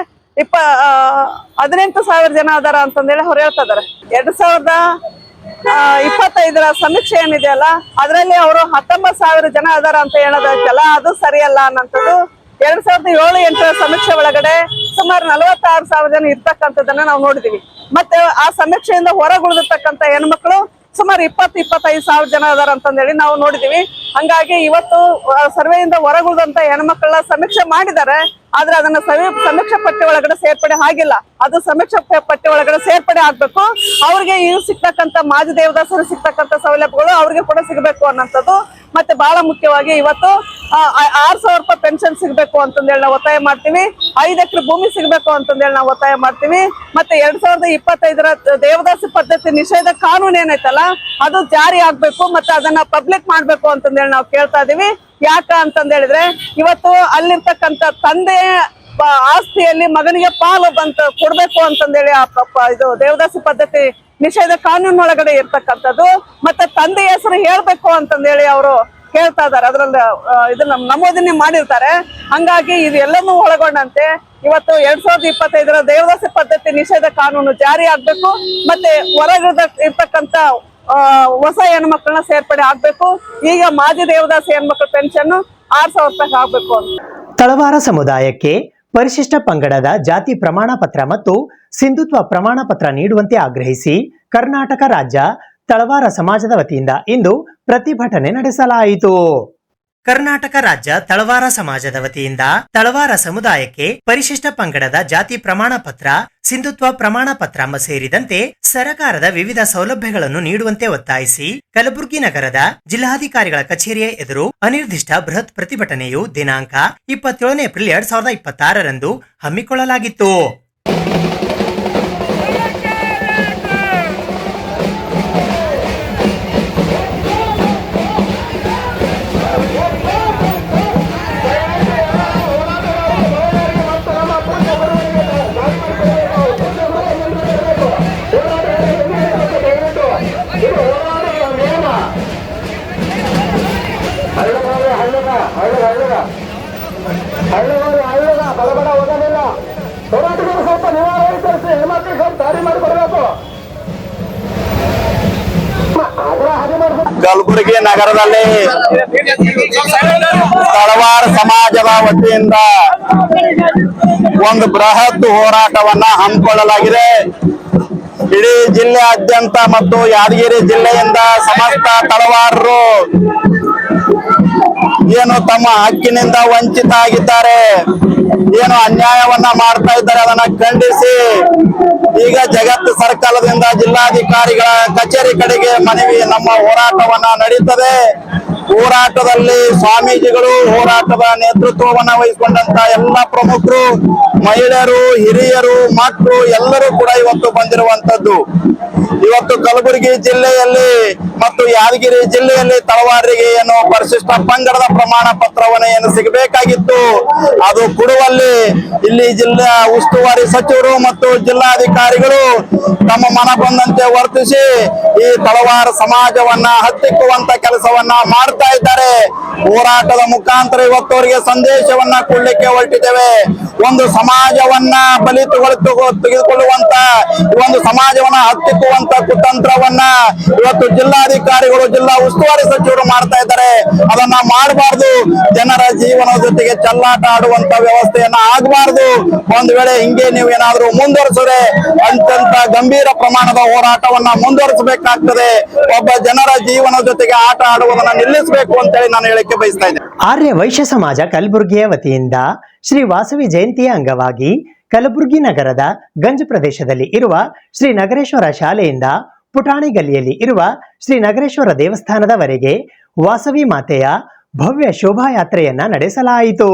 18,000 ಜನ ಅದಾರ ಅಂತಂದೇಳಿ ಅವ್ರು ಹೇಳ್ತಾ ಇದಾರೆ. 2025 ಸಮೀಕ್ಷೆ ಏನಿದೆಯಲ್ಲ ಅದರಲ್ಲಿ ಅವರು 19,000 ಜನ ಅದಾರ ಅಂತ ಹೇಳೋದಕ್ಕೆಲ್ಲ ಅದು ಸರಿಯಲ್ಲ ಅನ್ನೋಂಥದ್ದು. 2007-8 ಸಮೀಕ್ಷೆ ಒಳಗಡೆ ಸುಮಾರು 46,000 ಜನ ಇರ್ತಕ್ಕಂಥದ್ದನ್ನ ನಾವು ನೋಡಿದೀವಿ. ಮತ್ತೆ ಆ ಸಮೀಕ್ಷೆಯಿಂದ ಹೊರಗುಳಿದಿರ್ತಕ್ಕಂಥ ಹೆಣ್ಮಕ್ಳು ಸುಮಾರು 20-25,000 ಜನ ಅದಾರ ಅಂತಂದೇಳಿ ನಾವು ನೋಡಿದೀವಿ. ಹಂಗಾಗಿ ಇವತ್ತು ಸರ್ವೆಯಿಂದ ಹೊರಗುಳಿದಂತ ಹೆಣ್ಮಕ್ಳ ಸಮೀಕ್ಷೆ ಮಾಡಿದ್ದಾರೆ, ಆದ್ರೆ ಅದನ್ನ ಸಮೀಕ್ಷೆ ಪಟ್ಟಿ ಒಳಗಡೆ ಸೇರ್ಪಡೆ ಆಗಿಲ್ಲ. ಅದು ಸಮೀಕ್ಷೆ ಪಟ್ಟಿ ಒಳಗಡೆ ಸೇರ್ಪಡೆ ಆಗ್ಬೇಕು. ಅವ್ರಿಗೆ ಇವು ಸಿಗ್ತಕ್ಕಂಥ ಮಾಜಿ ದೇವದಾಸರು ಸಿಗ್ತಕ್ಕಂಥ ಸೌಲಭ್ಯಗಳು ಅವ್ರಿಗೆ ಕೂಡ ಸಿಗಬೇಕು ಅನ್ನೋಂಥದ್ದು. ಮತ್ತೆ ಬಹಳ ಮುಖ್ಯವಾಗಿ ಇವತ್ತು 6,000 ರೂಪಾಯಿ ಪೆನ್ಷನ್ ಸಿಗ್ಬೇಕು ಅಂತಂದೇಳಿ ನಾವು ಒತ್ತಾಯ ಮಾಡ್ತೀವಿ. 5 ಎಕರೆ ಭೂಮಿ ಸಿಗ್ಬೇಕು ಅಂತಂದೇಳಿ ನಾವು ಒತ್ತಾಯ ಮಾಡ್ತೀವಿ. ಮತ್ತೆ 2025 ದೇವದಾಸಿ ಪದ್ಧತಿ ನಿಷೇಧ ಕಾನೂನು ಏನೈತಲ್ಲ ಅದು ಜಾರಿ ಆಗ್ಬೇಕು. ಮತ್ತೆ ಅದನ್ನ ಪಬ್ಲಿಕ್ ಮಾಡ್ಬೇಕು ಅಂತಂದೇಳಿ ನಾವು ಕೇಳ್ತಾ ಇದೀವಿ. ಯಾಕ ಅಂತಂದೇಳಿದ್ರೆ ಇವತ್ತು ಅಲ್ಲಿರ್ತಕ್ಕಂಥ ತಂದೆ ಆಸ್ತಿಯಲ್ಲಿ ಮಗನಿಗೆ ಪಾಲು ಕೊಡ್ಬೇಕು ಅಂತಂದೇಳಿ ಇದು ದೇವದಾಸಿ ಪದ್ಧತಿ ನಿಷೇಧ ಕಾನೂನು ಒಳಗಡೆ ಇರ್ತಕ್ಕಂಥದ್ದು. ಮತ್ತೆ ತಂದೆ ಹೆಸರು ಹೇಳ್ಬೇಕು ಅಂತಂದೇಳಿ ಅವರು ಹೇಳ್ತಾ ಇದಾರೆ, ಅದ್ರಲ್ಲಿ ಇದನ್ನ ನಮೂದನೆ ಮಾಡಿರ್ತಾರೆ. ಹಂಗಾಗಿ ಇದು ಎಲ್ಲನೂ ಒಳಗೊಂಡಂತೆ ಇವತ್ತು 2025 ದೇವದಾಸಿ ಪದ್ಧತಿ ನಿಷೇಧ ಕಾನೂನು ಜಾರಿ ಆಗ್ಬೇಕು. ಮತ್ತೆ ಹೊರಗಡೆ ಇರ್ತಕ್ಕಂಥ ಹೊಸ ಹೆಣ್ಮಕ್ಳನ್ನ ಸೇರ್ಪಡೆ ಆಗ್ಬೇಕು. ಈಗ ಮಾಜಿ ದೇವದಾಸಿ ಹೆಣ್ಮಕ್ಳ ಪೆನ್ಷನ್ 6,000 ರೂಪಾಯಿ ಆಗ್ಬೇಕು ಅಂತ. ತಳವಾರ ಸಮುದಾಯಕ್ಕೆ ಪರಿಶಿಷ್ಟ ಪಂಗಡದ ಜಾತಿ ಪ್ರಮಾಣ ಪತ್ರ ಮತ್ತು ಸಿಂಧುತ್ವ ಪ್ರಮಾಣ ಪತ್ರ ನೀಡುವಂತೆ ಆಗ್ರಹಿಸಿ ಕರ್ನಾಟಕ ರಾಜ್ಯ ತಳವಾರ ಸಮಾಜದ ವತಿಯಿಂದ ಇಂದು ಪ್ರತಿಭಟನೆ ನಡೆಸಲಾಯಿತು. ಕರ್ನಾಟಕ ರಾಜ್ಯ ತಳವಾರ ಸಮಾಜದ ವತಿಯಿಂದ ತಳವಾರ ಸಮುದಾಯಕ್ಕೆ ಪರಿಶಿಷ್ಟ ಪಂಗಡದ ಜಾತಿ ಪ್ರಮಾಣ ಪತ್ರ, ಸಿಂಧುತ್ವ ಪ್ರಮಾಣ ಪತ್ರ ಸೇರಿದಂತೆ ಸರ್ಕಾರದ ವಿವಿಧ ಸೌಲಭ್ಯಗಳನ್ನು ನೀಡುವಂತೆ ಒತ್ತಾಯಿಸಿ ಕಲಬುರಗಿ ನಗರದ ಜಿಲ್ಲಾಧಿಕಾರಿಗಳ ಕಚೇರಿಯ ಎದುರು ಅನಿರ್ದಿಷ್ಟ ಬೃಹತ್ ಪ್ರತಿಭಟನೆಯು ದಿನಾಂಕ 27 ಏಪ್ರಿಲ್ 2026 ಹಮ್ಮಿಕೊಳ್ಳಲಾಗಿತ್ತು. ಕಲಬುರಗಿ ನಗರದಲ್ಲಿ ತಳವಾರ ಸಮಾಜದ ವತಿಯಿಂದ ಒಂದು ಬೃಹತ್ ಹೋರಾಟವನ್ನ ಹಮ್ಮಿಕೊಳ್ಳಲಾಗಿದೆ. ಇಡೀ ಜಿಲ್ಲೆಯಾದ್ಯಂತ ಮತ್ತು ಯಾದಗಿರಿ ಜಿಲ್ಲೆಯಿಂದ ಸಮಸ್ತ ತಳವಾರರು ಏನು ತಮ್ಮ ಹಕ್ಕಿನಿಂದ ವಂಚಿತ ಆಗಿದ್ದಾರೆ. ಏನು ಅನ್ಯಾಯವನ್ನ ಮಾಡ್ತಾ ಇದ್ದಾರೆ ಅದನ್ನ ಖಂಡಿಸಿ ಈಗ ಜಗತ್ತು ಸರ್ಕಲದಿಂದ ಜಿಲ್ಲಾಧಿಕಾರಿಗಳ ಕಚೇರಿ ಕಡೆಗೆ ಮನವಿ ನಮ್ಮ ಹೋರಾಟವನ್ನ ನಡೀತದೆ. ಹೋರಾಟದಲ್ಲಿ ಸ್ವಾಮೀಜಿಗಳು, ಹೋರಾಟದ ನೇತೃತ್ವವನ್ನ ವಹಿಸಿಕೊಂಡಂತ ಎಲ್ಲ ಪ್ರಮುಖರು, ಮಹಿಳೆಯರು, ಹಿರಿಯರು, ಮಕ್ಕಳು ಎಲ್ಲರೂ ಕೂಡ ಇವತ್ತು ಬಂದಿರುವಂತದ್ದು. ಇವತ್ತು ಕಲಬುರಗಿ ಜಿಲ್ಲೆಯಲ್ಲಿ ಮತ್ತು ಯಾದಗಿರಿ ಜಿಲ್ಲೆಯಲ್ಲಿ ತಳವಾರರಿಗೆ ಏನು ಪರಿಶಿಷ್ಟ ಪಂಗಡದ ಪ್ರಮಾಣ ಪತ್ರವನ್ನು ಏನು ಸಿಗಬೇಕಾಗಿತ್ತು ಅದು ಕೊಡುವಲ್ಲಿ ಇಲ್ಲಿ ಜಿಲ್ಲಾ ಉಸ್ತುವಾರಿ ಸಚಿವರು ಮತ್ತು ಜಿಲ್ಲಾಧಿಕಾರಿಗಳು ತಮ್ಮ ಮನ ಬಂದಂತೆ ವರ್ತಿಸಿ ಈ ತಳವಾರ ಸಮಾಜವನ್ನ ಹತ್ತಿಕ್ಕುವಂತ ಕೆಲಸವನ್ನ ಮಾಡ್ತಾ ಇದ್ದಾರೆ. ಹೋರಾಟದ ಮುಖಾಂತರ ಇವತ್ತು ಅವರಿಗೆ ಸಂದೇಶವನ್ನ ಕೊಡ್ಲಿಕ್ಕೆ ಹೊರಟಿದ್ದೇವೆ. ಒಂದು ಸಮಾಜವನ್ನ ಬಲಿ ತೆಗೆದುಕೊಳ್ಳುವಂತ ಒಂದು ಸಮಾಜವನ್ನ ಹತ್ತಿಕ್ಕುವಂತ ಕುತಂತ್ರವನ್ನ ಇವತ್ತು ಜಿಲ್ಲಾಧಿಕಾರಿಗಳು, ಜಿಲ್ಲಾ ಉಸ್ತುವಾರಿ ಸಚಿವರು ಮಾಡ್ತಾ ಇದ್ದಾರೆ. ಅದನ್ನ ಮಾಡಬಾರ್ದು. ಜನರ ಜೀವನದ ಜೊತೆಗೆ ಚೆಲ್ಲಾಟ ಆಡುವಂತ ವ್ಯವಸ್ಥೆಯನ್ನ ಆಗಬಾರ್ದು. ಒಂದು ವೇಳೆ ಹಿಂಗೆ ನೀವು ಏನಾದ್ರೂ ಮುಂದುವರಿಸಿದ್ರೆ ಅತ್ಯಂತ ಗಂಭೀರ ಪ್ರಮಾಣದ ಹೋರಾಟವನ್ನ ಮುಂದುವರಿಸಬೇಕಾಗ್ತದೆ. ಒಬ್ಬ ಜನರ ಜೀವನದ ಜೊತೆಗೆ ಆಟ ಆಡುವುದನ್ನ ನಿಲ್ಲಿಸಬೇಕು ಅಂತ ಹೇಳಿ ನಾನು ಹೇಳಿಕೆ ಬಯಸ್ತಾ ಇದ್ದೇನೆ. ಆರ್ಯ ವೈಶ್ಯ ಸಮಾಜ ಕಲಬುರಗಿಯ ವತಿಯಿಂದ ಶ್ರೀ ವಾಸವಿ ಜಯಂತಿಯ ಅಂಗವಾಗಿ ಕಲಬುರಗಿ ನಗರದ ಗಂಜ್ ಪ್ರದೇಶದಲ್ಲಿ ಇರುವ ಶ್ರೀ ನಗರೇಶ್ವರ ಶಾಲೆಯಿಂದ ಪುಟಾಣಿ ಗಲ್ಲಿಯಲ್ಲಿ ಇರುವ ಶ್ರೀ ನಗರೇಶ್ವರ ದೇವಸ್ಥಾನದವರೆಗೆ ವಾಸವಿ ಮಾತೆಯ ಭವ್ಯ ಶೋಭಾಯಾತ್ರೆಯನ್ನ ನಡೆಸಲಾಯಿತು.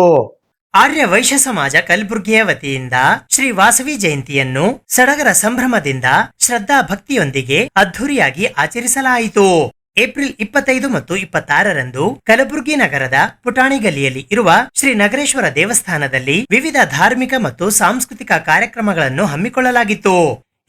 ಆರ್ಯ ವೈಶ್ಯ ಸಮಾಜ ಕಲಬುರಗಿಯ ವತಿಯಿಂದ ಶ್ರೀ ವಾಸವಿ ಜಯಂತಿಯನ್ನು ಸಡಗರ ಸಂಭ್ರಮದಿಂದ ಶ್ರದ್ಧಾ ಭಕ್ತಿಯೊಂದಿಗೆ ಅದ್ಧೂರಿಯಾಗಿ ಆಚರಿಸಲಾಯಿತು. ಏಪ್ರಿಲ್ 25 ಮತ್ತು 26ರಂದು ಕಲಬುರಗಿ ನಗರದ ಪುಟಾಣಿ ಗಲ್ಲಿಯಲ್ಲಿ ಇರುವ ಶ್ರೀ ನಗರೇಶ್ವರ ದೇವಸ್ಥಾನದಲ್ಲಿ ವಿವಿಧ ಧಾರ್ಮಿಕ ಮತ್ತು ಸಾಂಸ್ಕೃತಿಕ ಕಾರ್ಯಕ್ರಮಗಳನ್ನು ಹಮ್ಮಿಕೊಳ್ಳಲಾಗಿತ್ತು.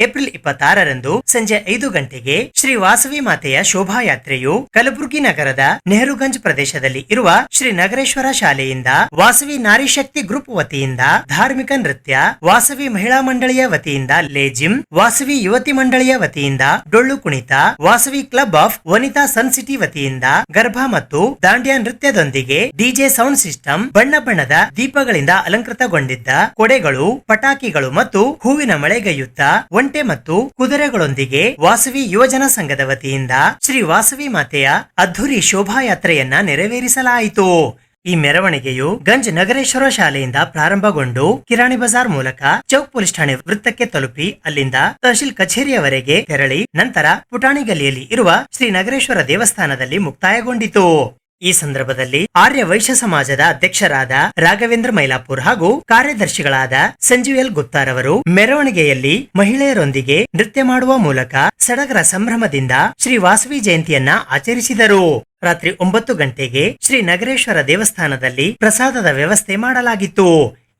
ಏಪ್ರಿಲ್ 26ರಂದು ಸಂಜೆ 5 ಗಂಟೆಗೆ ಶ್ರೀ ವಾಸವಿ ಮಾತೆಯ ಶೋಭಾಯಾತ್ರೆಯು ಕಲಬುರಗಿ ನಗರದ ನೆಹರುಗಂಜ್ ಪ್ರದೇಶದಲ್ಲಿ ಇರುವ ಶ್ರೀ ನಗರೇಶ್ವರ ಶಾಲೆಯಿಂದ ವಾಸವಿ ನಾರಿ ಶಕ್ತಿ ಗ್ರೂಪ್ ವತಿಯಿಂದ ಧಾರ್ಮಿಕ ನೃತ್ಯ, ವಾಸವಿ ಮಹಿಳಾ ಮಂಡಳಿಯ ವತಿಯಿಂದ ಲೇಜಿಮ್, ವಾಸವಿ ಯುವತಿ ಮಂಡಳಿಯ ವತಿಯಿಂದ ಡೊಳ್ಳು ಕುಣಿತ, Vasavi club of Vanitha Sun City ವತಿಯಿಂದ ಗರ್ಭ ಮತ್ತು ದಾಂಡ್ಯಾ ನೃತ್ಯದೊಂದಿಗೆ ಡಿಜೆ ಸೌಂಡ್ ಸಿಸ್ಟಮ್, ಬಣ್ಣ ಬಣ್ಣದ ದೀಪಗಳಿಂದ ಅಲಂಕೃತಗೊಂಡಿದ್ದ ಕೊಡೆಗಳು, ಪಟಾಕಿಗಳು ಮತ್ತು ಹೂವಿನ ಮಳೆಗೈಯುತ್ತ ಒಂಟೆ ಮತ್ತು ಕುದುರೆಗಳೊಂದಿಗೆ ವಾಸವಿ ಯುವಜನ ಸಂಘದ ವತಿಯಿಂದ ಶ್ರೀ ವಾಸವಿ ಮಾತೆಯ ಅದ್ಧೂರಿ ಶೋಭಾಯಾತ್ರೆಯನ್ನ ನೆರವೇರಿಸಲಾಯಿತು. ಈ ಮೆರವಣಿಗೆಯು ಗಂಜ್ ನಗರೇಶ್ವರ ಶಾಲೆಯಿಂದ ಪ್ರಾರಂಭಗೊಂಡು ಕಿರಾಣಿ ಬಜಾರ್ ಮೂಲಕ ಚೌಕ್ ಪೊಲೀಸ್ ಠಾಣೆ ವೃತ್ತಕ್ಕೆ ತಲುಪಿ ಅಲ್ಲಿಂದ ತಹಶೀಲ್ ಕಚೇರಿಯವರೆಗೆ ತೆರಳಿ ನಂತರ ಪುಟಾಣಿ ಗಲ್ಲಿಯಲ್ಲಿ ಇರುವ ಶ್ರೀ ನಗರೇಶ್ವರ ದೇವಸ್ಥಾನದಲ್ಲಿ ಮುಕ್ತಾಯಗೊಂಡಿತು. ಈ ಸಂದರ್ಭದಲ್ಲಿ ಆರ್ಯ ವೈಶ್ಯ ಸಮಾಜದ ಅಧ್ಯಕ್ಷರಾದ ರಾಘವೇಂದ್ರ ಮೈಲಾಪುರ್ ಹಾಗೂ ಕಾರ್ಯದರ್ಶಿಗಳಾದ ಸಂಜೀವ್ ಎಲ್ ಗುಪ್ತಾರವರು ಮೆರವಣಿಗೆಯಲ್ಲಿ ಮಹಿಳೆಯರೊಂದಿಗೆ ನೃತ್ಯ ಮಾಡುವ ಮೂಲಕ ಸಡಗರ ಸಂಭ್ರಮದಿಂದ ಶ್ರೀ ವಾಸವಿ ಜಯಂತಿಯನ್ನ ಆಚರಿಸಿದರು. ರಾತ್ರಿ 9 ಗಂಟೆಗೆ ಶ್ರೀ ನಗರೇಶ್ವರ ದೇವಸ್ಥಾನದಲ್ಲಿ ಪ್ರಸಾದದ ವ್ಯವಸ್ಥೆ ಮಾಡಲಾಗಿತ್ತು.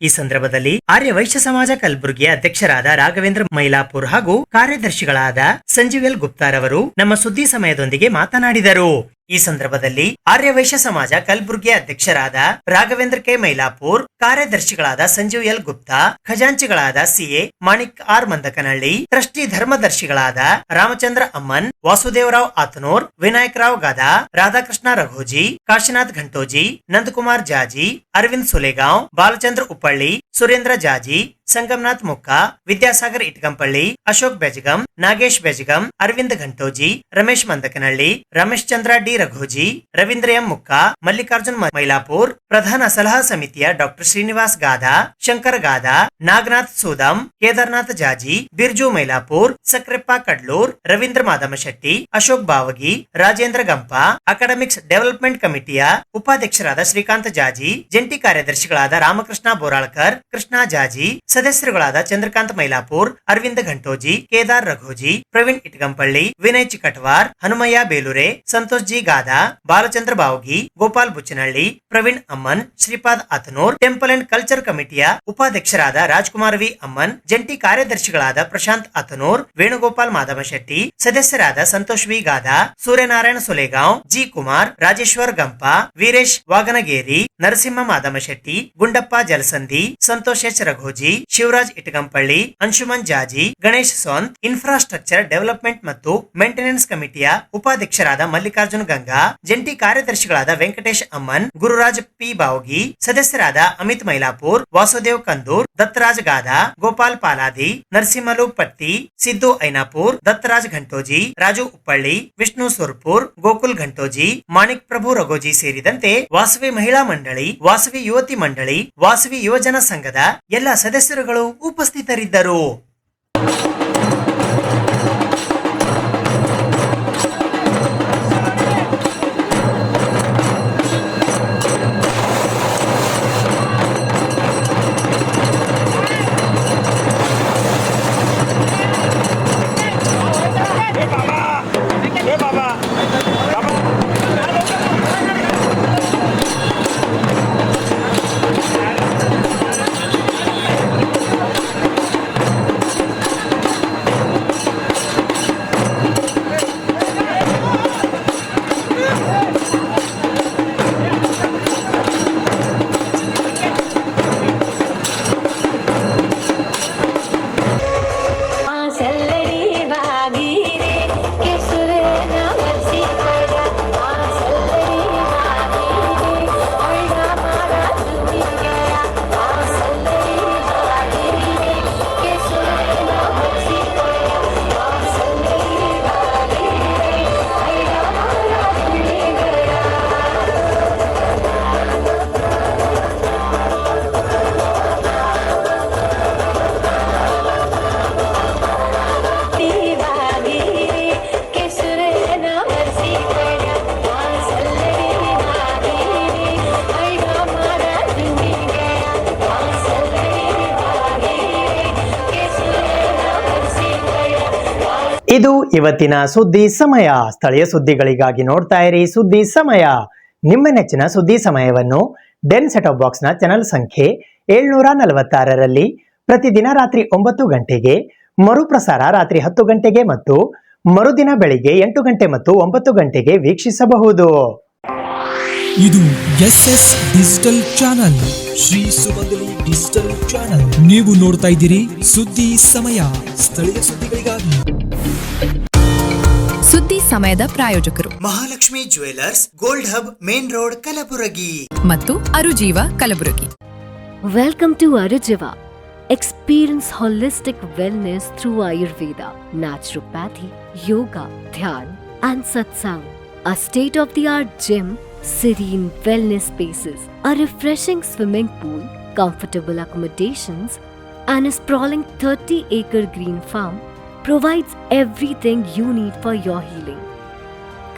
ಈ ಸಂದರ್ಭದಲ್ಲಿ ಆರ್ಯ ವೈಶ್ಯ ಸಮಾಜ ಕಲಬುರಗಿಯ ಅಧ್ಯಕ್ಷರಾದ ರಾಘವೇಂದ್ರ ಮೈಲಾಪುರ್ ಹಾಗೂ ಕಾರ್ಯದರ್ಶಿಗಳಾದ ಸಂಜೀವ್ ಎಲ್ ಗುಪ್ತಾರವರು ನಮ್ಮ ಸುದ್ದಿ ಸಮಯದೊಂದಿಗೆ ಮಾತನಾಡಿದರು. ಈ ಸಂದರ್ಭದಲ್ಲಿ ಆರ್ಯ ವೈಶ್ಯ ಸಮಾಜ ಕಲಬುರಗಿಯ ಅಧ್ಯಕ್ಷರಾದ ರಾಘವೇಂದ್ರ ಕೆ ಮೈಲಾಪುರ್, ಕಾರ್ಯದರ್ಶಿಗಳಾದ ಸಂಜೀವ್ ಎಲ್ ಗುಪ್ತಾ, ಖಜಾಂಚಿಗಳಾದ CA Manik R Mandakanahalli, trustee ಧರ್ಮದರ್ಶಿಗಳಾದ ರಾಮಚಂದ್ರ ಅಮ್ಮನ್, ವಾಸುದೇವರಾವ್ ಆತನೂರ್, ವಿನಾಯಕ್ ರಾವ್ ಗಾದಾ, ರಾಧಾಕೃಷ್ಣ ರಘೋಜಿ, ಕಾಶಿನಾಥ್ ಘಂಟೋಜಿ, ನಂದಕುಮಾರ್ ಜಾಜಿ, ಅರವಿಂದ್ ಸುಲೇಗಾಂವ್, ಬಾಲಚಂದ್ರ ಉಪ್ಪಳ್ಳಿ, ಸುರೇಂದ್ರ ಜಾಜಿ, ಸಂಗಮನಾಥ್ ಮುಕ್ಕ, ವಿದ್ಯಾಸಾಗರ್ ಇಟ್ಕಂಪಳ್ಳಿ, ಅಶೋಕ್ ಬೆಜಗಂ, ನಾಗೇಶ್ ಬೆಜಗಂ, ಅರವಿಂದ್ ಘಂಟೋಜಿ, ರಮೇಶ್ ಮಂದಕನಹಳ್ಳಿ, ರಮೇಶ್ ಚಂದ್ರ ಡಿ ರಘೋಜಿ, ರವೀಂದ್ರ ಎಂ ಮುಕ್ಕ, ಮಲ್ಲಿಕಾರ್ಜುನ್ ಮೈಲಾಪುರ್, ಪ್ರಧಾನ ಸಲಹಾ ಸಮಿತಿಯ ಡಾಕ್ಟರ್ ಶ್ರೀನಿವಾಸ್ ಗಾದಾ, ಶಂಕರ್ ಗಾದಾ, ನಾಗನಾಥ್ ಸೂದಂ, ಕೇದಾರ್ನಾಥ್ ಜಾಜಿ, ಬಿರ್ಜು ಮೈಲಾಪುರ್, ಸಕ್ರೆಪ್ಪ ಕಡ್ಲೂರ್, ರವೀಂದ್ರ ಮಾದಮಶೆಟ್ಟಿ, ಅಶೋಕ್ ಬಾವಗಿ, ರಾಜೇಂದ್ರ ಗಂಪ, ಅಕಾಡೆಮಿಕ್ಸ್ ಡೆವಲಪ್ಮೆಂಟ್ ಕಮಿಟಿಯ ಉಪಾಧ್ಯಕ್ಷರಾದ ಶ್ರೀಕಾಂತ್ ಜಾಜಿ, ಜಂಟಿ ಕಾರ್ಯದರ್ಶಿಗಳಾದ ರಾಮಕೃಷ್ಣ ಬೋರಾಳ್ಕರ್, ಕೃಷ್ಣ ಜಾಜಿ, ಸದಸ್ಯರುಗಳಾದ Chandrakant Mylapore, Arvind ಘಂಟೋಜಿ, Kedar ರಘೋಜಿ, Praveen ಇಟ್ಗಂಪಳ್ಳಿ, Vinay ಚಿಕಟ್ವಾರ್, Hanumayya Belure, Santosh G Gada, Balachandra Bavagi, Gopal Bucchanahalli, Praveen Amman, Shripad Atanur, temple and culture ಕಮಿಟಿಯ ಉಪಾಧ್ಯಕ್ಷರಾದ ರಾಜ್ಕುಮಾರ್ ವಿ ಅಮ್ಮನ್, ಜಂಟಿ ಕಾರ್ಯದರ್ಶಿಗಳಾದ ಪ್ರಶಾಂತ್ ಆತನೂರ್, ವೇಣುಗೋಪಾಲ್ ಮಾದಮಶೆಟ್ಟಿ, ಸದಸ್ಯರಾದ Santosh V Gada, Suryanarayana Sulegaon, G Kumar, Rajeshwar Gampa, Veeresh Vaganageri, Narasimha Madamshetti, Gundappa Jalasandhi, Santosh H Raghoji, Shivraj Itagampalli, Anshuman Jaji, Ganesh Sonth, infrastructure development ಮತ್ತು ಮೇಂಟೆನೆನ್ಸ್ ಕಮಿಟಿಯ ಉಪಾಧ್ಯಕ್ಷರಾದ ಮಲ್ಲಿಕಾರ್ಜುನ್ ಗಂಗಾ, ಜಂಟಿ ಕಾರ್ಯದರ್ಶಿಗಳಾದ ವೆಂಕಟೇಶ್ ಅಮ್ಮನ್, ಗುರುರಾಜ್ ಪಿ ಬಾವಗಿ, ಸದಸ್ಯರಾದ ಅಮಿತ್ ಮೈಲಾಪುರ್, ವಾಸುದೇವ್ ಕಂದೂರ್, ದತ್ತರಾಜ್ ಗಾದಾ, ಗೋಪಾಲ್ ಪಾಲಾದಿ, ನರಸಿಂಹಲು ಪಟ್ಟಿ, ಸಿದ್ದು ಐನಾಪುರ್, ದತ್ತರಾಜ್ ಘಂಟೋಜಿ, ರಾಜು ಉಪ್ಪಳ್ಳಿ, ವಿಷ್ಣು ಸುರ್ಪುರ್, ಗೋಕುಲ್ ಘಂಟೋಜಿ, ಮಾಣಿಕ್ ಪ್ರಭು ರಘೋಜಿ ಸೇರಿದಂತೆ ವಾಸವಿ ಮಹಿಳಾ ಮಂಡಳಿ, ವಾಸವಿ ಯುವತಿ ಮಂಡಳಿ, ವಾಸವಿ ಯುವಜನ ಸಂಘದ ಎಲ್ಲ ಸದಸ್ಯರುಗಳು ಉಪಸ್ಥಿತರಿದ್ದರು. ಇದು ಇವತ್ತಿನ ಸುದ್ದಿ ಸಮಯ. ಸ್ಥಳೀಯ ಸುದ್ದಿಗಳಿಗಾಗಿ ನೋಡ್ತಾ ಇರಿ ಸುದ್ದಿ ಸಮಯ. ನಿಮ್ಮ ನೆಚ್ಚಿನ ಸುದ್ದಿ ಸಮಯವನ್ನು ಡೆನ್ ಸೆಟ್ ಆಫ್ ಬಾಕ್ಸ್ ನ ಚಾನೆಲ್ ಸಂಖ್ಯೆ 746ರಲ್ಲಿ ಪ್ರತಿದಿನ ರಾತ್ರಿ 9 ಗಂಟೆಗೆ, ಮರುಪ್ರಸಾರ ರಾತ್ರಿ 10 ಗಂಟೆಗೆ ಮತ್ತು ಮರುದಿನ ಬೆಳಿಗ್ಗೆ 8 ಗಂಟೆ ಮತ್ತು 9 ಗಂಟೆಗೆ ವೀಕ್ಷಿಸಬಹುದು. ಇದು SS ಡಿಜಿಟಲ್ ಚಾನಲ್, ಶ್ರೀ ಸುಮಂಗಲಿ ಡಿಜಿಟಲ್ ಚಾನಲ್. ನೀವು ನೋಡ್ತಾ ಇದ್ದೀರಿ ಸುದ್ದಿ ಸಮಯ, ಸ್ಥಳೀಯ ಸುದ್ದಿಗಳಿಗಾಗಿ. ಸುದ್ದಿ ಸಮಯದ ಪ್ರಾಯೋಜಕರು Mahalakshmi jewellers, gold hub, main road, Kalaburagi ಮತ್ತು ಅರುಜೀವ Kalaburagi. Welcome to Arujiva. Experience holistic wellness through Ayurveda, naturopathy, yoga, dhyan, and satsang. A state-of-the-art gym, serene wellness spaces, a refreshing swimming pool, comfortable accommodations, and a sprawling 30-acre green farm provides everything you need for your healing.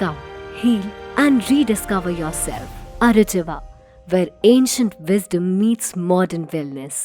Come, heal, and rediscover yourself. Arujiva, where ancient wisdom meets modern wellness.